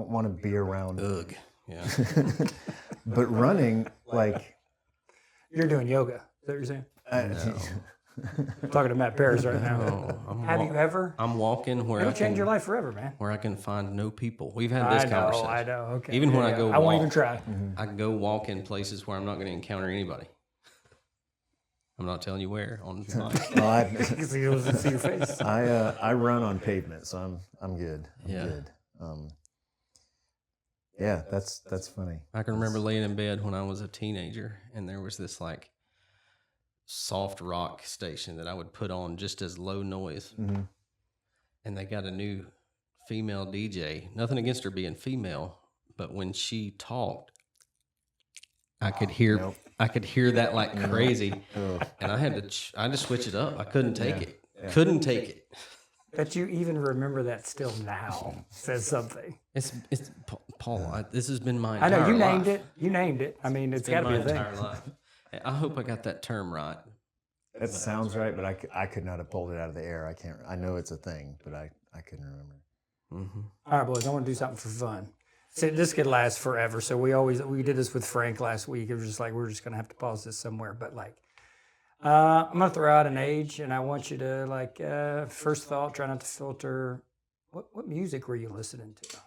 want to be around. Ugh. Yeah. But running, like You're doing yoga. Is that what you're saying? I'm talking to Matt Paris right now. No, Have you ever? I'm walking where It'll change your life forever, man. where I can find no people. We've had this conversation. I know. Okay. Even when I go I won't walk. even try. I go walk in places where I'm not going to encounter anybody. I'm not telling you where on the podcast. well, Because he doesn't see your face. I run on pavement, so I'm good. I'm Yeah. good. Yeah, that's funny. I can remember laying in bed when I was a teenager, and there was this like soft rock station that I would put on just as low noise. And they got a new female DJ. Nothing against her being female, but when she talked, I could hear that like crazy, and I had to I just switch it up. I couldn't take it. Couldn't take it. That you even remember that still now says something. It's Paul. This has been my I entire know you life. named it. You named it. I mean, it's got to be a thing. Entire life. I hope I got that term right. That sounds right, but I could not have pulled it out of the air. I can't. I know it's a thing, but I couldn't remember. All right, boys. I want to do something for fun. See, this could last forever. So we did this with Frank last week. It was just like we're just gonna have to pause this somewhere. But like, I'm gonna throw out an age, and I want you to like first thought. Try not to filter. What music were you listening to?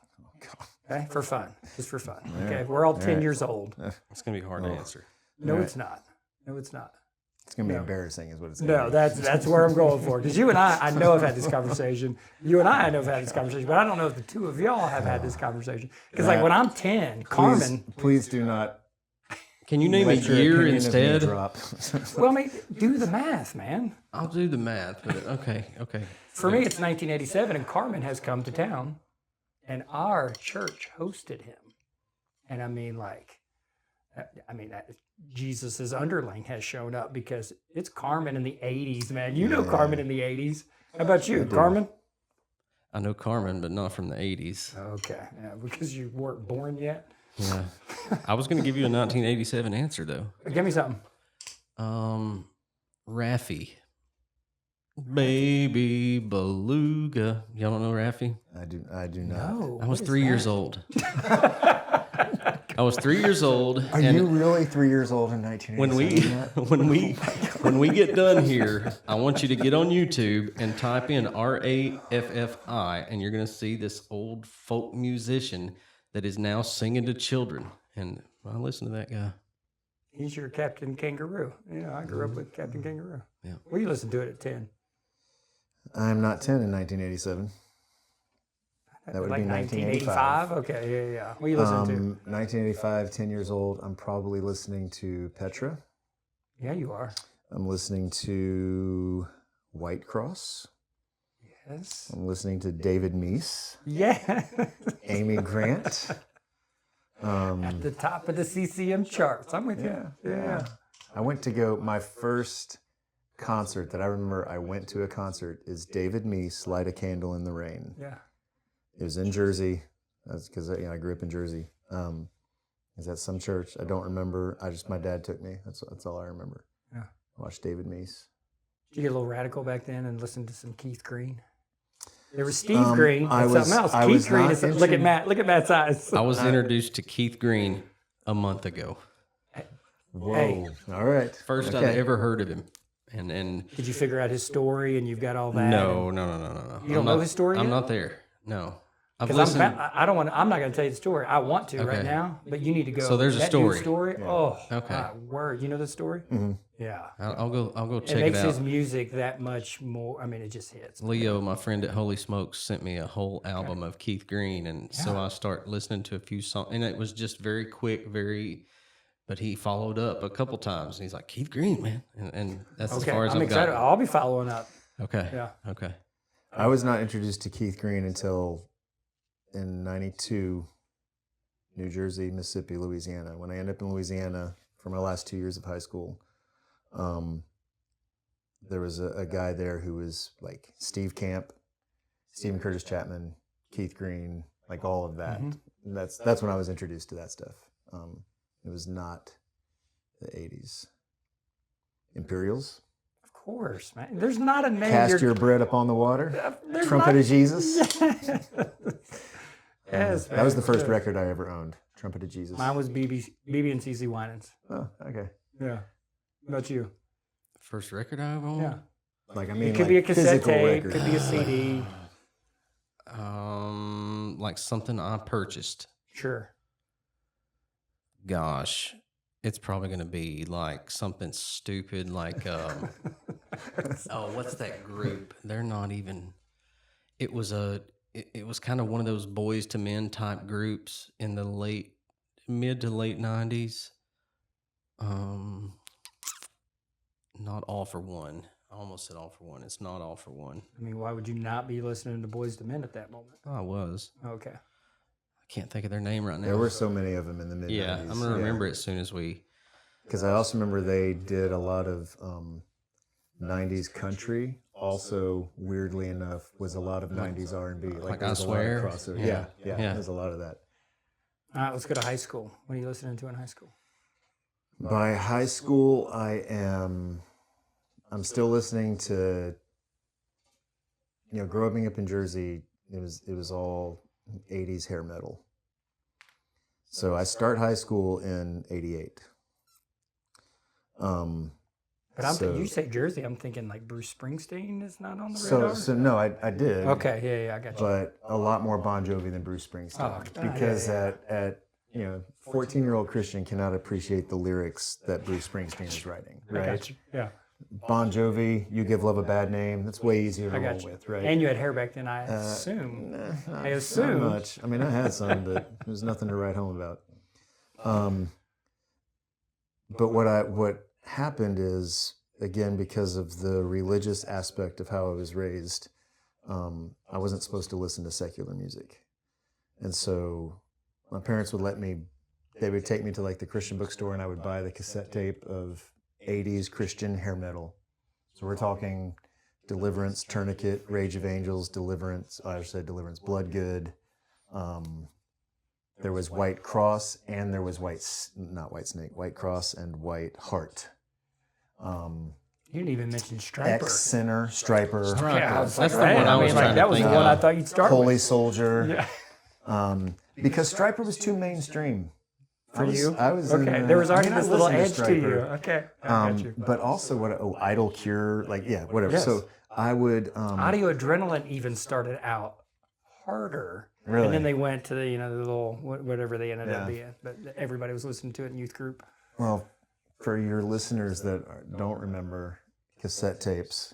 Okay, for fun, just for fun. Okay, we're all 10 years old. It's gonna be hard to answer. No, it's not. No, it's not. It's gonna be embarrassing, is what it's. No, that's where I'm going for. Because you and I know I've had this conversation. You and I know I've had this conversation, but I don't know if the two of y'all have had this conversation. Because like when I'm 10, Carmen. Please do not. Can you name a let your year opinion of me instead? drop. Well, I mean, do the math, man. I'll do the math. But okay. For me, it's 1987, and Carmen has come to town, and our church hosted him. And I mean, Jesus' underling has shown up because it's Carmen in the 80s, man. You know Carmen in the 80s. How about you, Carmen? I know Carmen, but not from the 80s. Okay, yeah, because you weren't born yet. Yeah. I was going to give you a 1987 answer, though. Give me something. Raffi. Baby Beluga. Y'all don't know Raffi? I do not. No. I was 3 years old. I was 3 years old. Are you really 3 years old in 1987? When we get done here, I want you to get on YouTube and type in RAFFI, and you're going to see this old folk musician that is now singing to children. And I listen to that guy. He's your Captain Kangaroo. Yeah, I grew up with Captain Kangaroo. Yeah. Well, you listened to it at 10. I'm not 10 in 1987. That would Like be 1985. Okay, yeah. What are you listening to? 1985, 10 years old. I'm probably listening to Petra. Yeah, you are. I'm listening to White Cross. Yes. I'm listening to David Meese, Yeah. Amy Grant. At the top of the CCM charts. I'm with you. Yeah. I went to go, my first concert that I remember I went to a concert is David Meese, Light a Candle in the Rain. Yeah. It was in Jersey. That's because I grew up in Jersey. Is that some church? I don't remember. My dad took me. That's all I remember. Yeah. I watched David Meese. Did you get a little radical back then and listen to some Keith Green? There was Steve Green and something else. Keith Green is look at Matt. Look at Matt's eyes. I was introduced to Keith Green a month ago. Whoa. Hey. All right. First I'd ever heard of him. And Did you figure out his story and you've got all that? no. You don't know his story I'm yet? not there. No. I've Because listened. I don't want. I'm not going to tell you the story. I want to right Okay. now, but you need to go. So there's a that dude's story. Oh, Okay. my word! You know the story? Mm-hmm. Yeah. I'll go It check it makes out. his music that much more. I mean, it just hits. Leo, my friend at Holy Smokes, sent me a whole album of Keith Green, and so I start listening to a few songs, and it was just very quick, but he followed up a couple times, and he's like, Keith Green, man, and that's as far as I'm I've excited. gotten. I'll be following up. Okay. Yeah. Okay. I was not introduced to Keith Green until in '92, New Jersey, Mississippi, Louisiana. When I ended up in Louisiana for my last 2 years of high school, there was a guy there who was like Steve Camp, Stephen Curtis Chapman, Keith Green, like all of that. Mm-hmm. That's when I was introduced to that stuff. It was not the '80s. Imperials. Of course, man. There's not a name. Cast your bread upon the water. Trumpet of Jesus. Yes, That was the first good. record I ever owned. Trumpet of Jesus. Mine was BB and CC Winans. Oh, okay. Yeah. What about you? First record I ever owned? Yeah. Like I mean, It could like be a cassette physical tape. record. Could be a CD. Like something I purchased. Sure. Gosh, it's probably going to be like something stupid like, what's that group? They're not even, it was kind of one of those Boys to Men type groups in the mid to late 90s. Not All for One. I almost said All for One. It's not All for One. I mean, why would you not be listening to Boys to Men at that moment? I was. Okay. I can't think of their name right now. There were so many of them in the mid 90s. Yeah, I'm going to remember it as soon as we... Because I also remember they did a lot of 90s country. Also, weirdly enough, was a lot of 90s R&B. Like there I was a lot Swear? of crossover. Yeah. Yeah. Yeah. There's a lot of that. All right, let's go to high school. What are you listening to in high school? By high school, I'm still listening to, growing up in Jersey, it was all 80s hair metal. So I start high school in '88. But you say Jersey, I'm thinking like Bruce Springsteen is not on the radar. So no, I did. Okay, yeah, I got you. But a lot more Bon Jovi than Bruce Springsteen. Because at 14-year-old Christian cannot appreciate the lyrics that Bruce Springsteen is writing, right? I got you. Yeah. Bon Jovi, You Give Love a Bad Name, that's way easier to roll with, right? And you had hair back then, I assume. I assume. Not much. I mean, I had some, but there's nothing to write home about. But what happened is, again, because of the religious aspect of how I was raised, I wasn't supposed to listen to secular music. And so my parents would they would take me to like the Christian bookstore and I would buy the cassette tape of 80s Christian hair metal. So we're talking Deliverance, Tourniquet, Rage of Angels, Deliverance, Blood Good. There was White Cross and there was White Cross and White Heart. You didn't even mention Striper. Ex-Sinner, Striper. Yeah, That's the one I was trying to that was the think one I of. thought you'd start Holy with. Soldier. Yeah. Because Striper was too mainstream. For you? I was okay. in, There was already I this little listened edge to you. Stryper. Okay. I got you. But also Idle Cure, whatever. Yes. So I would Audio Adrenaline even started out harder. Really? And then they went to the little whatever they ended up Yeah. being. But everybody was listening to it in youth group. Well, for your listeners that don't remember cassette tapes,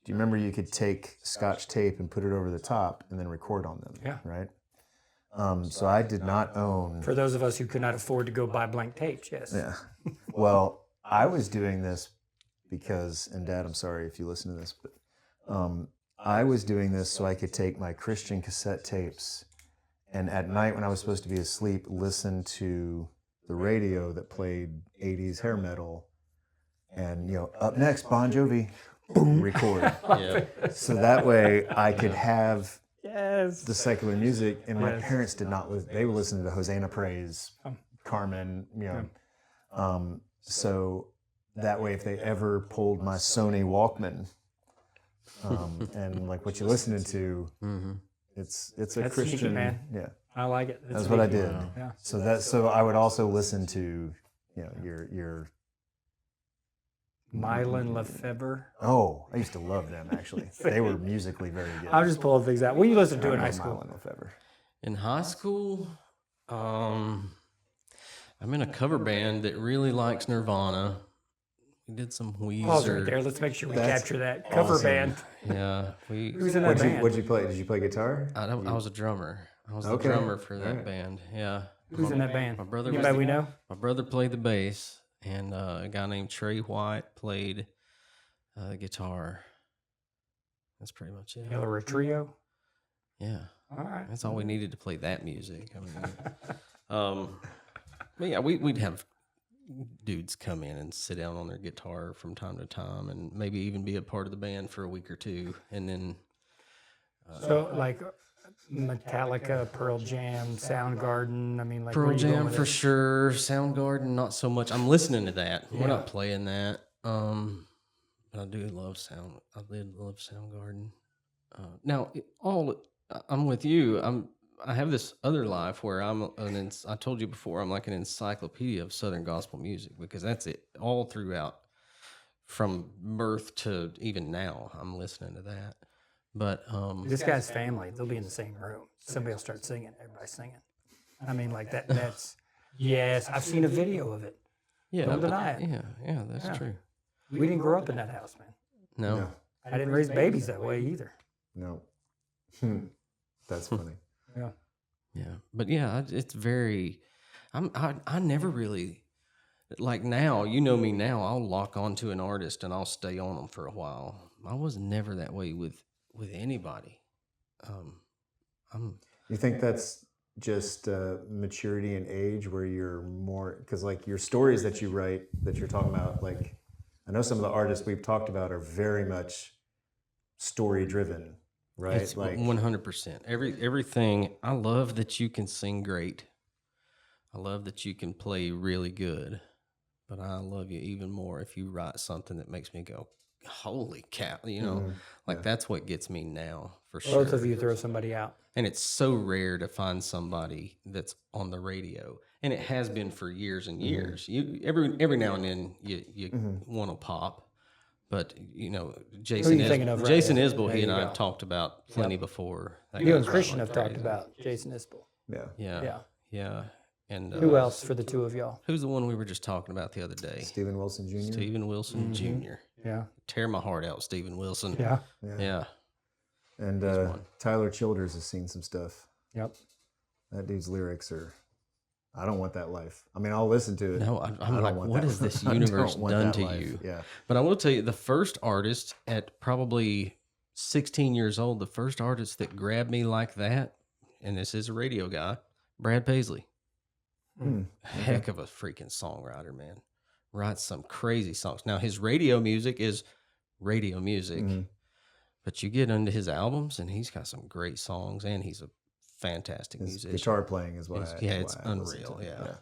do you remember you could take Scotch tape and put it over the top and then record on them? Yeah. Right? So I did not own... For those of us who could not afford to go buy blank tapes, yes. Yeah. Well, I was doing this because, and Dad, I'm sorry if you listen to this, but I was doing this so I could take my Christian cassette tapes and at night when I was supposed to be asleep, listen to the radio that played 80s hair metal and, up next, Bon Jovi, boom, record. Yeah. So that way I could have Yes. the secular music, and my Yes. parents did not listen. They were listening to Hosanna Praise, Carmen, so that way if they ever pulled my Sony Walkman and like what you're listening to, it's a That's Christian, sneaky, man. yeah, I like it. that's what I did. Yeah. So I would also listen to your Mylan Lefebvre. Oh, I used to love them, actually. They were musically very good. I'm just pulling things out. What you listen to in high Mylan school? Lefebvre. In high school, I'm in a cover band that really likes Nirvana. We did some Pause right Weezer. there. Let's make sure we That's capture that. Cover awesome. band. Yeah, Who's in that band? What'd you play? Did you play guitar? I was a drummer. I was Okay. the drummer for that Alright. band. Yeah. Who's in that band? My brother Anybody was we know? My brother played the bass, and a guy named Trey White played guitar. That's pretty much it. Y'all are a trio? Yeah, All right. that's all we needed to play that music. I mean, but yeah, we'd have dudes come in and sit down on their guitar from time to time, and maybe even be a part of the band for a week or two, and then So, like Metallica, Pearl Jam, Soundgarden. I mean, like where Pearl you going Jam with for it? sure. Soundgarden, not so much. I'm listening to that. We're not playing that. But I do love I did love Soundgarden. Now, I'm with you. I have this other life where I told you before, I'm like an encyclopedia of Southern gospel music, because that's it all throughout, from birth to even now. I'm listening to that. But This guy's family, they'll be in the same room. Somebody will start singing. Everybody's singing. I mean, like that. That's yes. I've seen a video of it. yeah, Don't deny it. Yeah, that's true. We didn't grow up in that house, man. No. I didn't raise babies that way either. No. That's funny. Yeah. Yeah, but yeah, it's very. I never really, like now. You know me now. I'll lock onto an artist and I'll stay on them for a while. I was never that way with anybody. You think that's just maturity and age, where you're more, because like your stories that you write, that you're talking about, like I know some of the artists we've talked about are very much story driven, right? It's like 100%. Everything. I love that you can sing great. I love that you can play really good. But I love you even more if you write something that makes me go, holy cow, like that's what gets me now, for sure. Both of you throw somebody out. And it's so rare to find somebody that's on the radio, and it has been for years and years. You every now and then you want to pop, but Jason thinking of right Jason there? Isbell, There he and you I go. have talked about plenty before. That You and guy's Christian like have talked crazy. about Jason Isbell. yeah. Yeah. And Who else for the two of y'all? Who's the one we were just talking about the other day? Stephen Wilson Jr. Stephen Wilson Jr. Yeah. Tear my heart out, Stephen Wilson. Yeah. Yeah. And Tyler Childers has seen some stuff. Yep. That dude's lyrics are, I don't want that life. I mean, I'll listen to it. No, I I'm don't like, want what that has this life. I universe don't want done that to life. you? Yeah. But I will tell you, the first artist at probably 16 years old, the first artist that grabbed me like that, and this is a radio guy, Brad Paisley. Heck of a freaking songwriter, man. Writes some crazy songs. Now, his radio music is radio music, but you get into his albums, and he's got some great songs, and he's a fantastic His musician. guitar playing is what It's- I yeah, it's why I listen unreal. to it. Yeah.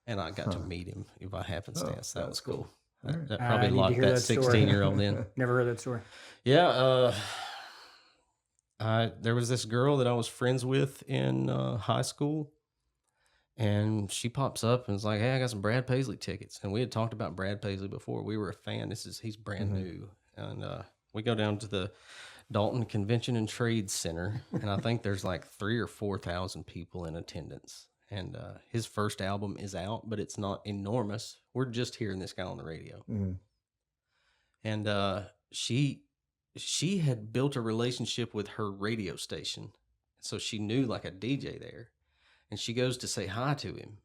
And I got to meet him by happenstance. Oh, That was cool. That I probably need to locked hear that that story. 16-year-old in. Never heard that story. Yeah. There was this girl that I was friends with in high school, and she pops up and is like, "Hey, I got some Brad Paisley tickets." And we had talked about Brad Paisley before. We were a fan. He's brand new. And we go down to the Dalton Convention and Trade Center, and I think there's like 3,000 or 4,000 people in attendance. And his first album is out, but it's not enormous. We're just hearing this guy on the radio. And she had built a relationship with her radio station, so she knew like a DJ there. And she goes to say hi to him,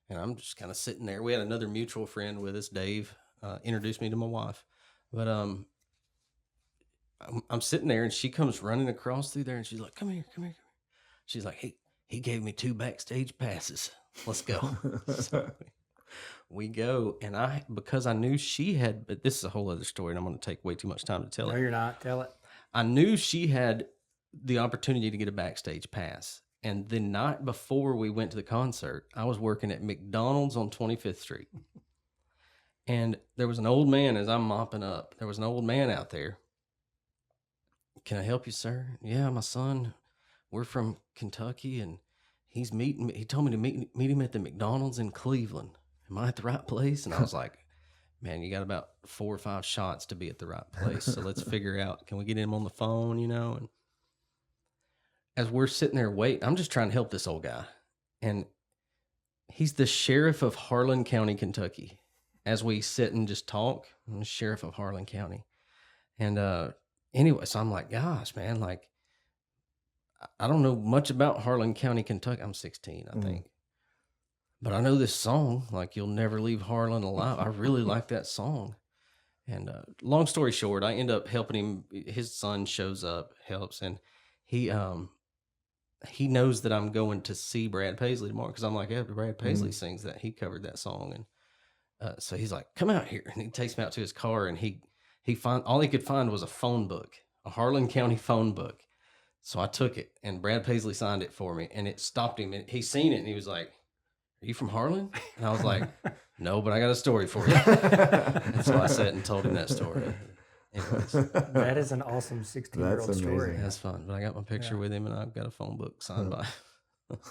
and I'm just kind of sitting there. We had another mutual friend with us, Dave, introduced me to my wife. But I'm sitting there, and she comes running across through there, and she's like, "Come here, come here, come here." She's like, "Hey, he gave me 2 backstage passes. Let's go." So we go, and because I knew she had, but this is a whole other story, and I'm going to take way too much time to tell No, it. you're not. Tell it. I knew she had the opportunity to get a backstage pass. And the night before we went to the concert, I was working at McDonald's on 25th Street. And there was an old man, as I'm mopping up, there was an old man out there. "Can I help you, sir?" "Yeah, my son, we're from Kentucky, and he's meeting me. He told me to meet him at the McDonald's in Cleveland. Am I at the right place?" And I was like, man, you got about 4 or 5 shots to be at the right place. So let's figure out, can we get him on the phone, And as we're sitting there waiting, I'm just trying to help this old guy. And he's the sheriff of Harlan County, Kentucky. As we sit and just talk, I'm the sheriff of Harlan County. And anyway, so I'm like, gosh, man, like, I don't know much about Harlan County, Kentucky. I'm 16, I think. But I know this song, like, You'll Never Leave Harlan Alive. I really like that song. And long story short, I end up helping him. His son shows up, helps, and he knows that I'm going to see Brad Paisley tomorrow, because I'm like, yeah, Brad Paisley sings that. He covered that song. And so he's like, come out here. And he takes me out to his car, and he all he could find was a phone book, a Harlan County phone book. So I took it, and Brad Paisley signed it for me, and it stopped him. And he seen it, and he was like, are you from Harlan? And I was like, no, but I got a story for you. And so I sat and told him that story. Anyways, That is an awesome 16-year-old That's story. amazing. that's fun. But I got my picture with him, and I've got a phone book signed by.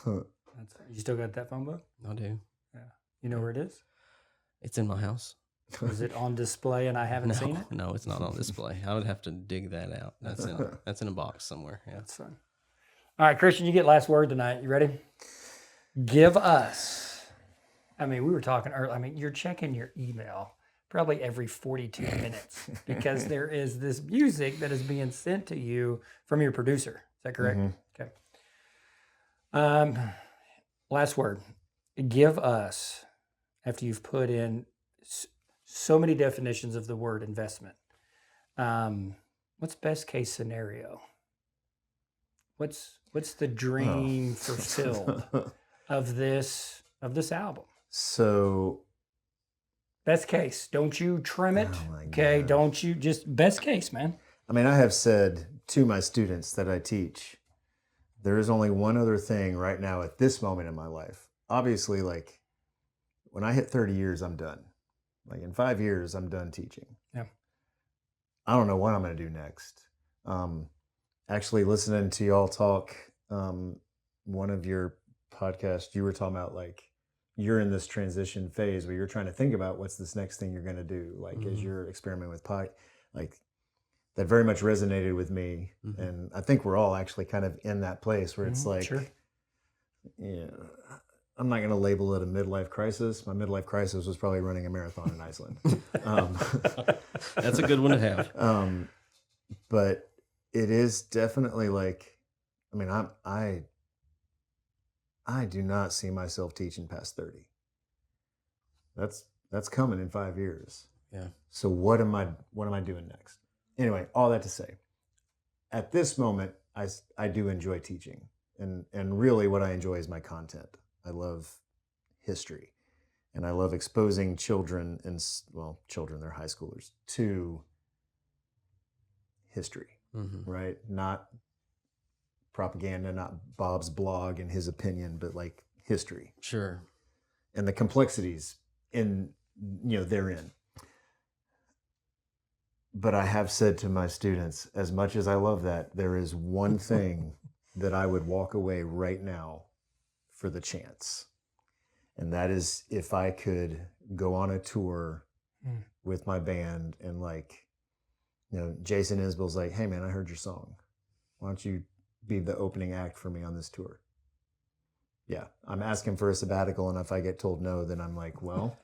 You still got that phone book? I do. Yeah. You know where it is? It's in my house. Is it on display and I haven't seen it? No, it's not on display. I would have to dig that out. That's in a box somewhere. Yeah. That's fun. All right, Christian, you get last word tonight. You ready? Give us. I mean, we were talking earlier. I mean, you're checking your email probably every 42 minutes because there is this music that is being sent to you from your producer. Is that correct? Okay. Last word. Give us, after you've put in so many definitions of the word investment, what's best case scenario? What's the dream fulfilled of this album? So, Best case. Don't you trim it. Oh my Okay. gosh. Don't you just best case, man. I mean, I have said to my students that I teach, there is only one other thing right now at this moment in my life. Obviously, like, when I hit 30 years, I'm done. Like, in 5 years, I'm done teaching. Yeah. I don't know what I'm going to do next. Actually, listening to y'all talk, one of your podcasts, you were talking about, like, you're in this transition phase where you're trying to think about what's this next thing you're going to do, like, as you're experimenting with like, that very much resonated with me. And I think we're all actually kind of in that place where it's like, Sure. yeah, I'm not going to label it a midlife crisis. My midlife crisis was probably running a marathon in Iceland. That's a good one to have. But it is definitely like, I mean, I do not see myself teaching past 30. That's coming in 5 years. Yeah. So what am I doing next? Anyway, all that to say, at this moment, I do enjoy teaching, and really what I enjoy is my content. I love history, and I love exposing children, children, they're high schoolers, to history, right? Not propaganda, not Bob's blog and his opinion, but like history. Sure. And the complexities therein. But I have said to my students, as much as I love that, there is one thing that I would walk away right now for the chance. And that is if I could go on a tour with my band and, like, Jason Isbell's like, hey man, I heard your song. Why don't you be the opening act for me on this tour? Yeah, I'm asking for a sabbatical, and if I get told no, then I'm like, well,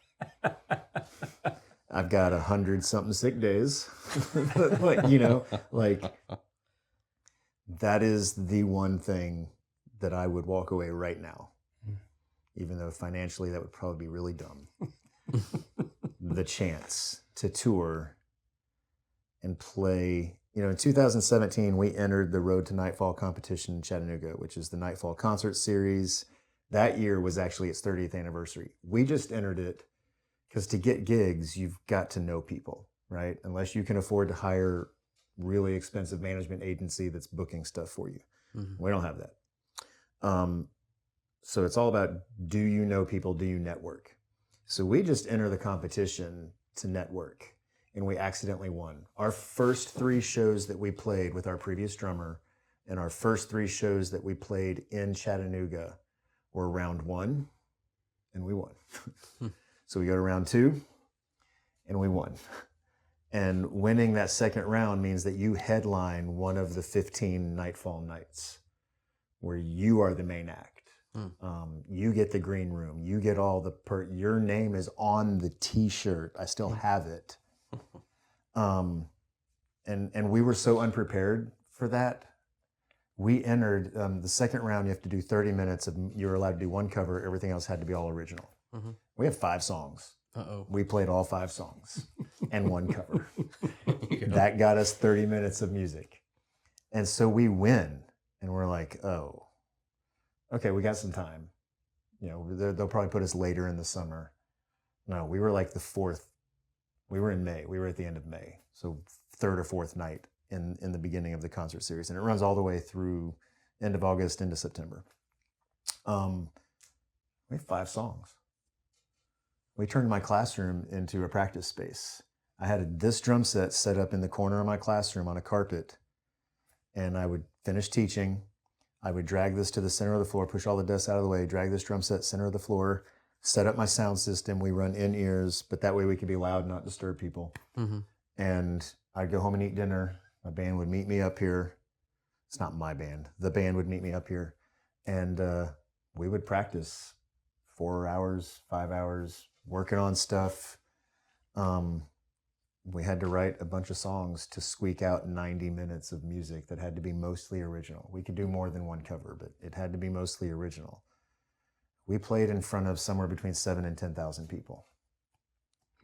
I've got 100-something sick days. like that is the one thing that I would walk away right now, even though financially that would probably be really dumb. The chance to tour and play. In 2017, we entered the Road to Nightfall competition in Chattanooga, which is the Nightfall concert series. That year was actually its 30th anniversary. We just entered it because to get gigs, you've got to know people, right? Unless you can afford to hire really expensive management agency that's booking stuff for you. We don't have that. So it's all about, do you know people? Do you network? So we just enter the competition to network. And we accidentally won. Our first 3 shows that we played with our previous drummer and our first 3 shows that we played in Chattanooga were round 1, and we won. So we go to round 2, and we won. And winning that second round means that you headline one of the 15 Nightfall nights where you are the main act. You get the green room. You get all the your name is on the T-shirt. I still have it. And we were so unprepared for that. We entered the second round. You have to do 30 minutes of. You're allowed to do one cover. Everything else had to be all original. We have 5 songs. We played all 5 songs and one cover. That got us 30 minutes of music. And so we win, and we're like, oh, okay, we got some time. You know, they'll probably put us later in the summer. No, we were like the 4th. We were in May. We were at the end of May. So 3rd or 4th night in the beginning of the concert series. And it runs all the way through end of August into September. We have 5 songs. We turned my classroom into a practice space. I had this drum set set up in the corner of my classroom on a carpet, and I would finish teaching. I would drag this to the center of the floor, push all the desks out of the way, drag this drum set center of the floor, set up my sound system. We run in-ears, but that way we could be loud and not disturb people. And I'd go home and eat dinner. My band would meet me up here. It's not my band. The band would meet me up here, and we would practice 4 hours, 5 hours, working on stuff. We had to write a bunch of songs to squeak out 90 minutes of music that had to be mostly original. We could do more than one cover, but it had to be mostly original. We played in front of somewhere between 7,000 and 10,000 people.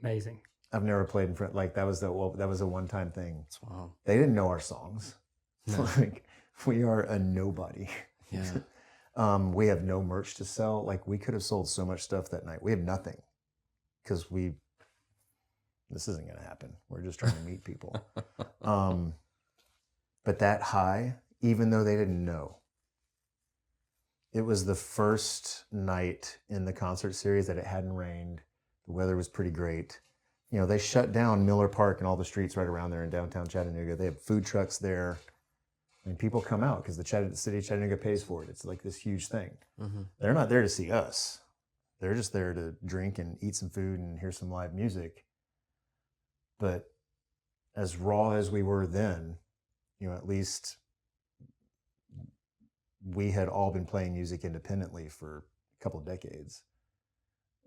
Amazing. I've never played in front, like that was a one-time thing. Wow. They didn't know our songs. No. Like, we are a nobody. Yeah. We have no merch to sell. Like, we could have sold so much stuff that night. We have nothing because this isn't going to happen. We're just trying to meet people. But that high, even though they didn't know, it was the first night in the concert series that it hadn't rained. The weather was pretty great. You know, they shut down Miller Park and all the streets right around there in downtown Chattanooga. They have food trucks there. I mean, people come out because the city of Chattanooga pays for it. It's like this huge thing. They're not there to see us. They're just there to drink and eat some food and hear some live music. But as raw as we were then, you know, at least we had all been playing music independently for a couple of decades.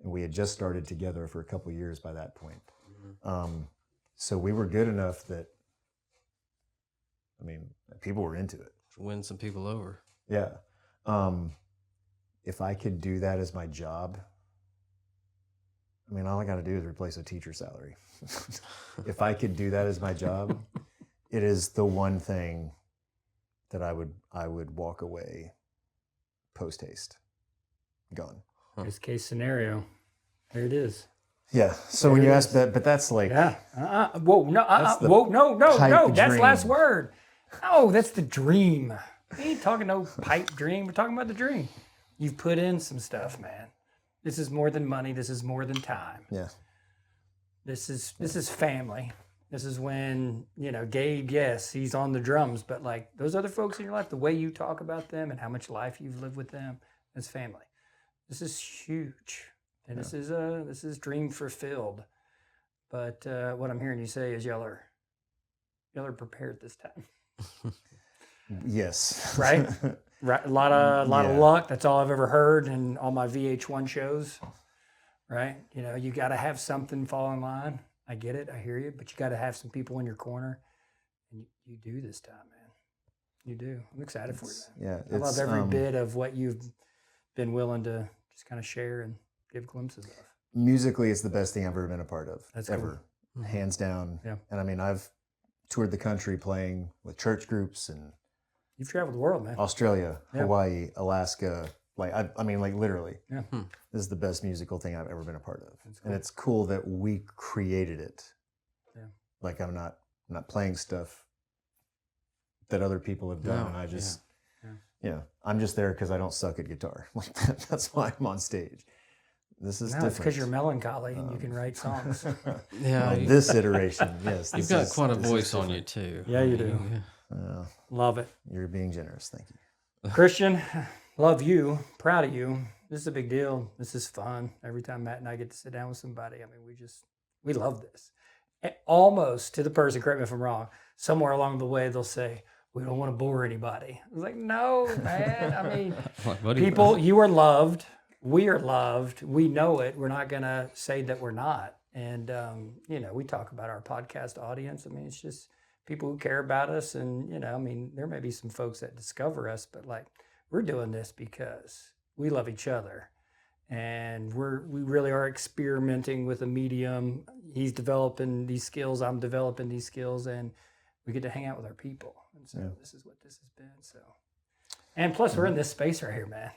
And we had just started together for a couple of years by that point. So we were good enough that, I mean, people were into it. Win some people over. Yeah. If I could do that as my job, I mean, all I got to do is replace a teacher's salary. If I could do that as my job, it is the one thing that I would walk away post haste. Gone. Best case scenario. There it is. Yeah. So when you ask that, but that's like, Yeah. Whoa, no, the whoa, no. pipe That's dream. last word. Oh, that's the dream. We ain't talking no pipe dream. We're talking about the dream. You've put in some stuff, man. This is more than money. This is more than time. yeah. This is family. This is when, you know, Gabe, yes, he's on the drums, but like those other folks in your life, the way you talk about them and how much life you've lived with them, that's family. This is huge. And this is dream fulfilled. But what I'm hearing you say is y'all are prepared this time. Yes. Right? Right. A lot of Yeah. luck. That's all I've ever heard in all my VH1 shows. Right? You know, you got to have something fall in line. I get it. I hear you. But you got to have some people in your corner. And you do this time, man. You do. I'm excited for you, man. Yeah. I love every bit of what you've been willing to just kind of share and give glimpses of. Musically, it's the best thing I've ever been a part of. That's ever. cool. Hands down. Yeah. And I mean, I've toured the country playing with church groups and You've traveled the world, man. Australia, Yeah. Hawaii, Alaska. Like, I mean, like literally. Yeah. This is the best musical thing I've ever been a part of. That's And cool. it's cool that we created it. Yeah. Like, I'm not playing stuff that other people have done. No, And I just, Yeah. I'm just there because I don't suck at guitar. Like, that's why I'm on stage. This is No, different. it's because you're melancholy and you can write songs. Yeah. Well, this iteration, yes. You've this got is- quite a this is voice on different. you too. Yeah, you do. Love it. You're being generous. Thank you. Christian, love you. Proud of you. This is a big deal. This is fun. Every time Matt and I get to sit down with somebody, I mean, we just We love this. And almost to the person, correct me if I'm wrong, somewhere along the way they'll say, we don't want to bore anybody. I was like, no, man. I mean, people, you are loved. We are loved. We know it. We're not going to say that we're not. And, you know, we talk about our podcast audience. I mean, it's just people who care about us. And, you know, I mean, there may be some folks that discover us, but like, we're doing this because we love each other. And we really are experimenting with a medium. He's developing these skills. I'm developing these skills, and we get to hang out with our people. And so this is what this has been. So, and plus we're in this space right here, man.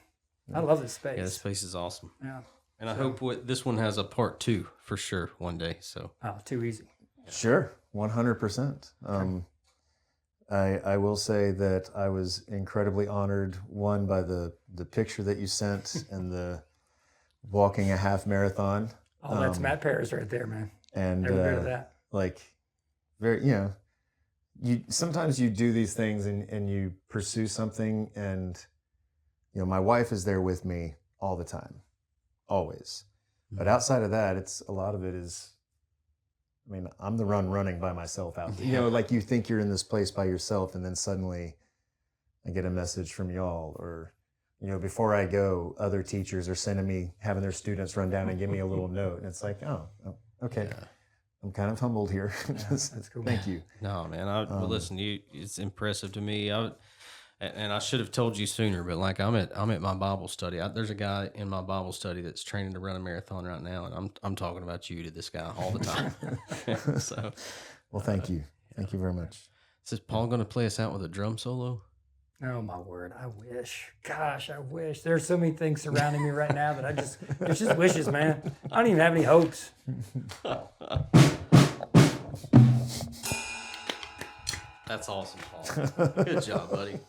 I love this space. Yeah, this space is awesome. Yeah. And I hope this one has a part 2 for sure one day. So. Oh, too easy. Sure, 100%. I will say that I was incredibly honored, one, by the picture that you sent and the walking a half marathon. Oh, that's Matt Paris right there, man. And Every bit of that. like, very, you know, sometimes you do these things and you pursue something, and you know, my wife is there with me all the time, always. But outside of that, it's a lot of it is, I mean, I'm the running by myself out there. You know, like you think you're in this place by yourself, and then suddenly I get a message from y'all, or, you know, before I go, other teachers are sending me, having their students run down and give me a little note. And it's like, oh okay. Yeah. I'm kind of humbled here. That's cool. Thank you. No, man. Well, listen, it's impressive to me. And I should have told you sooner, but like I'm at my Bible study. There's a guy in my Bible study that's training to run a marathon right now, and I'm talking about you to this guy all the time. So, well, thank you. Thank you very much. Is Paul going to play us out with a drum solo? Oh my word! I wish. Gosh, I wish. There's so many things surrounding me right now that it's just wishes, man. I don't even have any hopes. That's awesome, Paul. Good job, buddy.